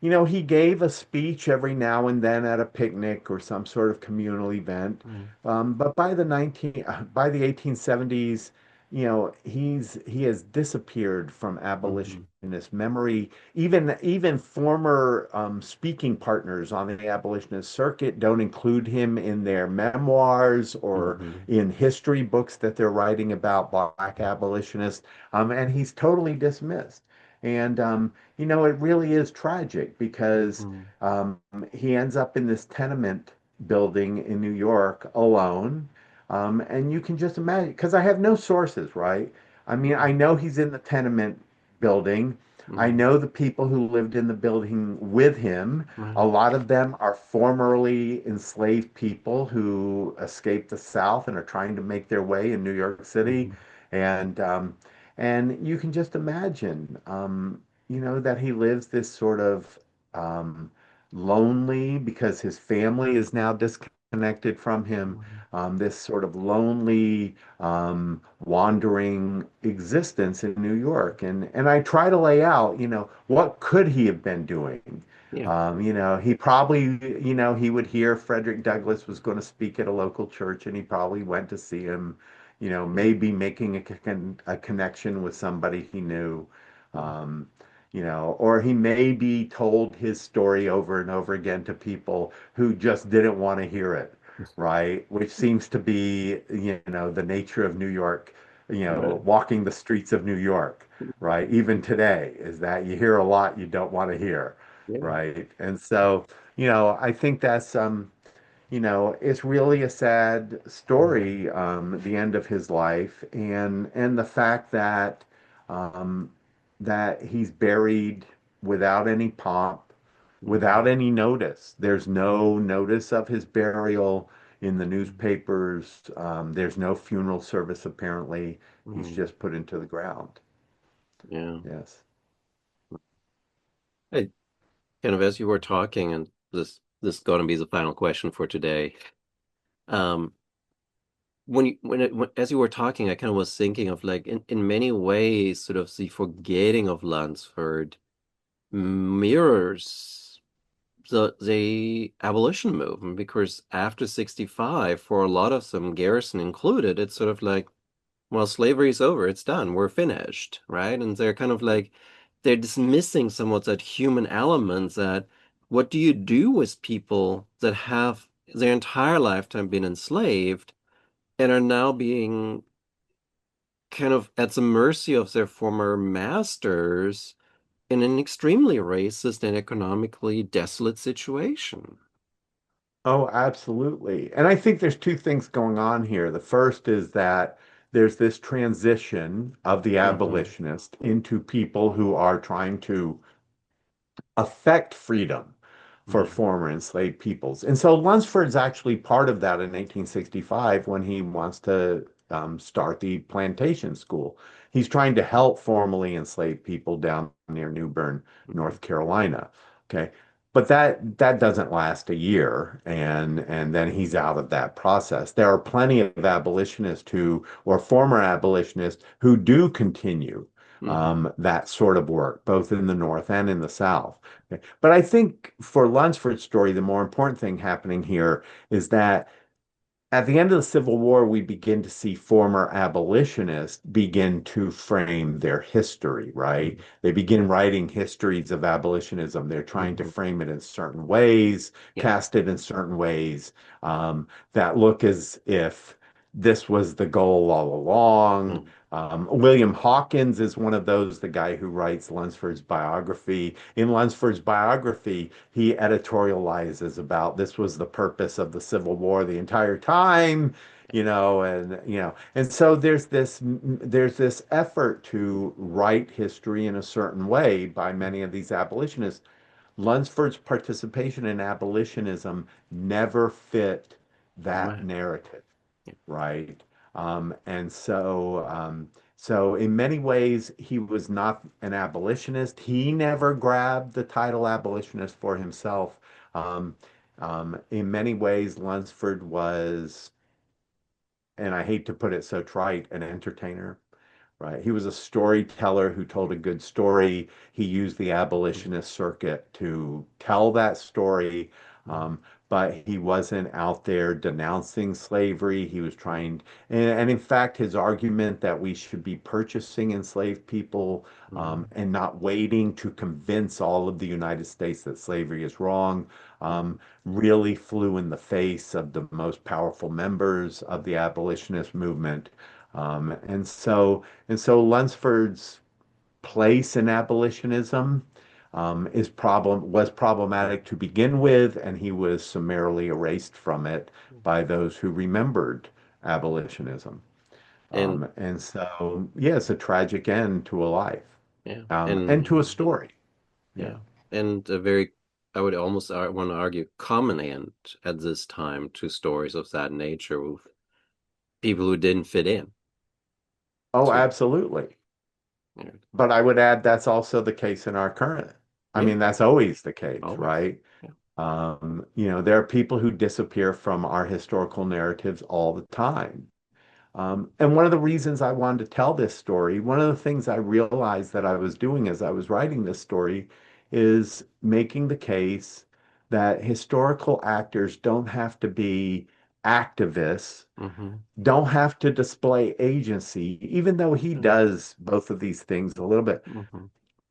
Speaker 2: he gave a speech every now and then at a picnic or some sort of communal event.
Speaker 1: Right.
Speaker 2: But by the 1870s, he has disappeared from
Speaker 1: Hmm.
Speaker 2: abolitionist memory. Even former speaking partners on the abolitionist circuit don't include him in their memoirs or
Speaker 1: Hmm.
Speaker 2: in history books that they're writing about black abolitionists. And he's totally dismissed. And it really is tragic because
Speaker 1: Hmm.
Speaker 2: um, he ends up in this tenement building in New York alone. And you can just imagine, because I have no sources, right? I mean,
Speaker 1: Hmm.
Speaker 2: I know he's in the tenement building. I
Speaker 1: Hmm.
Speaker 2: know the people who lived in the building with him. A
Speaker 1: Right.
Speaker 2: lot of them are formerly enslaved people who escaped the South and are trying to make their way in New York City.
Speaker 1: Hmm.
Speaker 2: And and you can just imagine, that he lives this sort of um, lonely because his family is now disconnected from him,
Speaker 1: Hmm.
Speaker 2: this sort of lonely, wandering existence in New York. And I try to lay out, what could he have been doing?
Speaker 1: Yeah.
Speaker 2: He probably, he would hear Frederick Douglass was going to speak at a local church, and he probably went to see him, maybe making a connection with somebody he knew. Um, or he maybe told his story over and over again to people who just didn't want to hear it, right? Which seems to be, the nature of New York,
Speaker 1: Right.
Speaker 2: walking the streets of New York, right? Even today, is that you hear a lot you don't want to hear,
Speaker 1: Yeah.
Speaker 2: right? And so, I think that's it's really a sad
Speaker 1: Hmm.
Speaker 2: story, the end of his life, and the fact um, that he's buried without any pomp,
Speaker 1: Hmm.
Speaker 2: without any notice. There's
Speaker 1: Hmm.
Speaker 2: no notice of his burial in the newspapers. There's no funeral service, apparently. He's
Speaker 1: Hmm.
Speaker 2: just put into the ground.
Speaker 1: Yeah.
Speaker 2: Yes.
Speaker 1: Hey, kind of as you were talking, and this is going to be the final question for today. Um, as you were talking, I kind of was thinking of like in many ways, sort of the forgetting of Lunsford mirrors the abolition movement because after 65, for a lot of them, Garrison included, it's sort of like, well, slavery's over, it's done, we're finished, right? And they're kind of like they're dismissing somewhat that human element that what do you do with people that have their entire lifetime been enslaved and are now being kind of at the mercy of their former masters in an extremely racist and economically desolate situation.
Speaker 2: Oh, absolutely. And I think there's two things going on here. The first is that there's this transition of the
Speaker 1: Hmm.
Speaker 2: abolitionist into people who are trying to affect freedom for
Speaker 1: Hmm.
Speaker 2: former enslaved peoples. And so Lunsford's actually part of that in 1865 when he wants to start the plantation school. He's trying to help formerly enslaved people down near New Bern, North Carolina. Okay. But that doesn't last a year, and then he's out of that process. There are plenty of abolitionists or former abolitionists who do continue
Speaker 1: Hmm.
Speaker 2: that sort of work, both in the North and in the South. Okay. But I think for Lunsford's story, the more important thing happening here is that at the end of the Civil War, we begin to see former abolitionists begin to frame their history, right? They begin writing histories of abolitionism. They're trying to
Speaker 1: Hmm.
Speaker 2: frame it in certain ways,
Speaker 1: Yeah.
Speaker 2: cast it in certain ways that look as if this was the goal all along. William Hawkins is one of those, the guy who writes Lunsford's biography. In Lunsford's biography, he editorializes about this was the purpose of the Civil War the entire time, and so there's this effort to write history in a certain way by many of these abolitionists. Lunsford's participation in abolitionism never fit that
Speaker 1: Right.
Speaker 2: narrative,
Speaker 1: Yeah.
Speaker 2: right? And so in many ways, he was not an abolitionist. He never grabbed the title abolitionist for himself. Um, in many ways, Lunsford was, and I hate to put it so trite, an entertainer. Right. He was a storyteller who told a good story. He used the abolitionist circuit to tell that story,
Speaker 1: Mhm.
Speaker 2: but he wasn't out there denouncing slavery. He was trying, and in fact, his argument that we should be purchasing enslaved people
Speaker 1: Mhm.
Speaker 2: and not waiting to convince all of the United States that slavery is wrong um, really flew in the face of the most powerful members of the abolitionist movement. And so Lunsford's place in abolitionism was problematic to begin with, and he was summarily erased from it by those who remembered abolitionism.
Speaker 1: And
Speaker 2: And so, yeah, it's a tragic end to a life,
Speaker 1: yeah,
Speaker 2: and to a
Speaker 1: and
Speaker 2: story. Yeah.
Speaker 1: yeah, and a very, I would almost want to argue, common end at this time to stories of that nature with people who didn't fit in
Speaker 2: Oh,
Speaker 1: to.
Speaker 2: absolutely.
Speaker 1: Yeah,
Speaker 2: But I would add that's also the case in our current. I
Speaker 1: yeah,
Speaker 2: mean, that's always the case,
Speaker 1: always.
Speaker 2: right?
Speaker 1: Yeah.
Speaker 2: There are people who disappear from our historical narratives all the time. And one of the reasons I wanted to tell this story, one of the things I realized that I was doing as I was writing this story is making the case that historical actors don't have to be activists,
Speaker 1: Mm-hmm.
Speaker 2: don't have to display agency, even though he
Speaker 1: Yeah.
Speaker 2: does both of these things a little bit.
Speaker 1: Mm-hmm.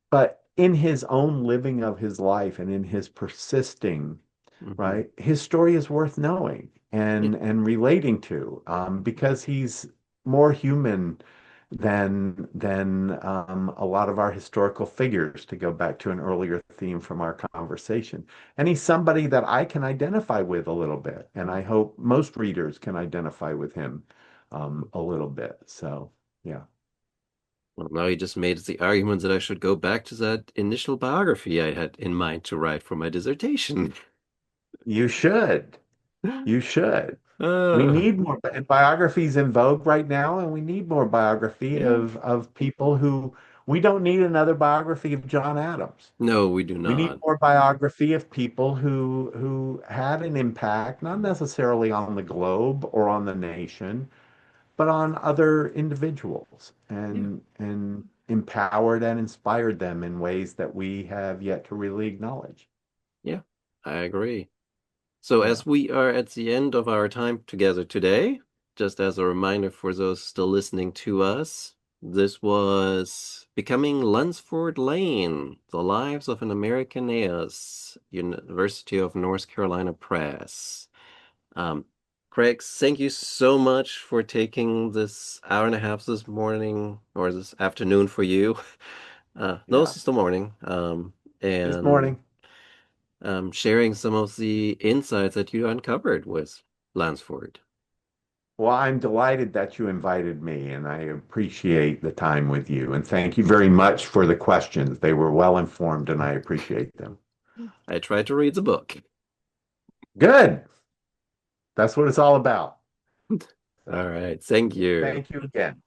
Speaker 2: But in his own living of his life and in his persisting,
Speaker 1: Mm-hmm.
Speaker 2: right, his story is worth knowing
Speaker 1: Yeah.
Speaker 2: and relating to because he's more human than a lot of our historical figures, to go back to an earlier theme from our conversation. And he's somebody that I can identify with a little bit, and I hope most readers can identify with him a little bit. So, yeah,
Speaker 1: Well, now you just made the argument that I should go back to that initial biography I had in mind to write for my dissertation.
Speaker 2: you should. You should. We
Speaker 1: Uh,
Speaker 2: need more biographies in vogue right now, and we need more biography
Speaker 1: yeah.
Speaker 2: of people who we don't need another biography of John Adams.
Speaker 1: No, we do
Speaker 2: We need
Speaker 1: not.
Speaker 2: more biography of people who had an impact, not necessarily on the globe or on the nation, but on other individuals
Speaker 1: Yeah.
Speaker 2: and empowered and inspired them in ways that we have yet to really acknowledge.
Speaker 1: Yeah, I agree. So,
Speaker 2: Yeah.
Speaker 1: as we are at the end of our time together today, just as a reminder for those still listening to us, this was Becoming Lunsford Lane, The Lives of an American Aeneas, University of North Carolina Press. Um, Craig, thank you so much for taking this hour and a half this morning or this afternoon for you. No,
Speaker 2: Yeah.
Speaker 1: it's still morning.
Speaker 2: This
Speaker 1: And
Speaker 2: morning.
Speaker 1: sharing some of the insights that you uncovered with Lansford.
Speaker 2: Well, I'm delighted that you invited me, and I appreciate the time with you. And thank you very much for the questions. They were well informed, and I appreciate them.
Speaker 1: I tried to read the book.
Speaker 2: Good. That's what it's all about.
Speaker 1: All
Speaker 2: So
Speaker 1: right. Thank you.
Speaker 2: thank you again.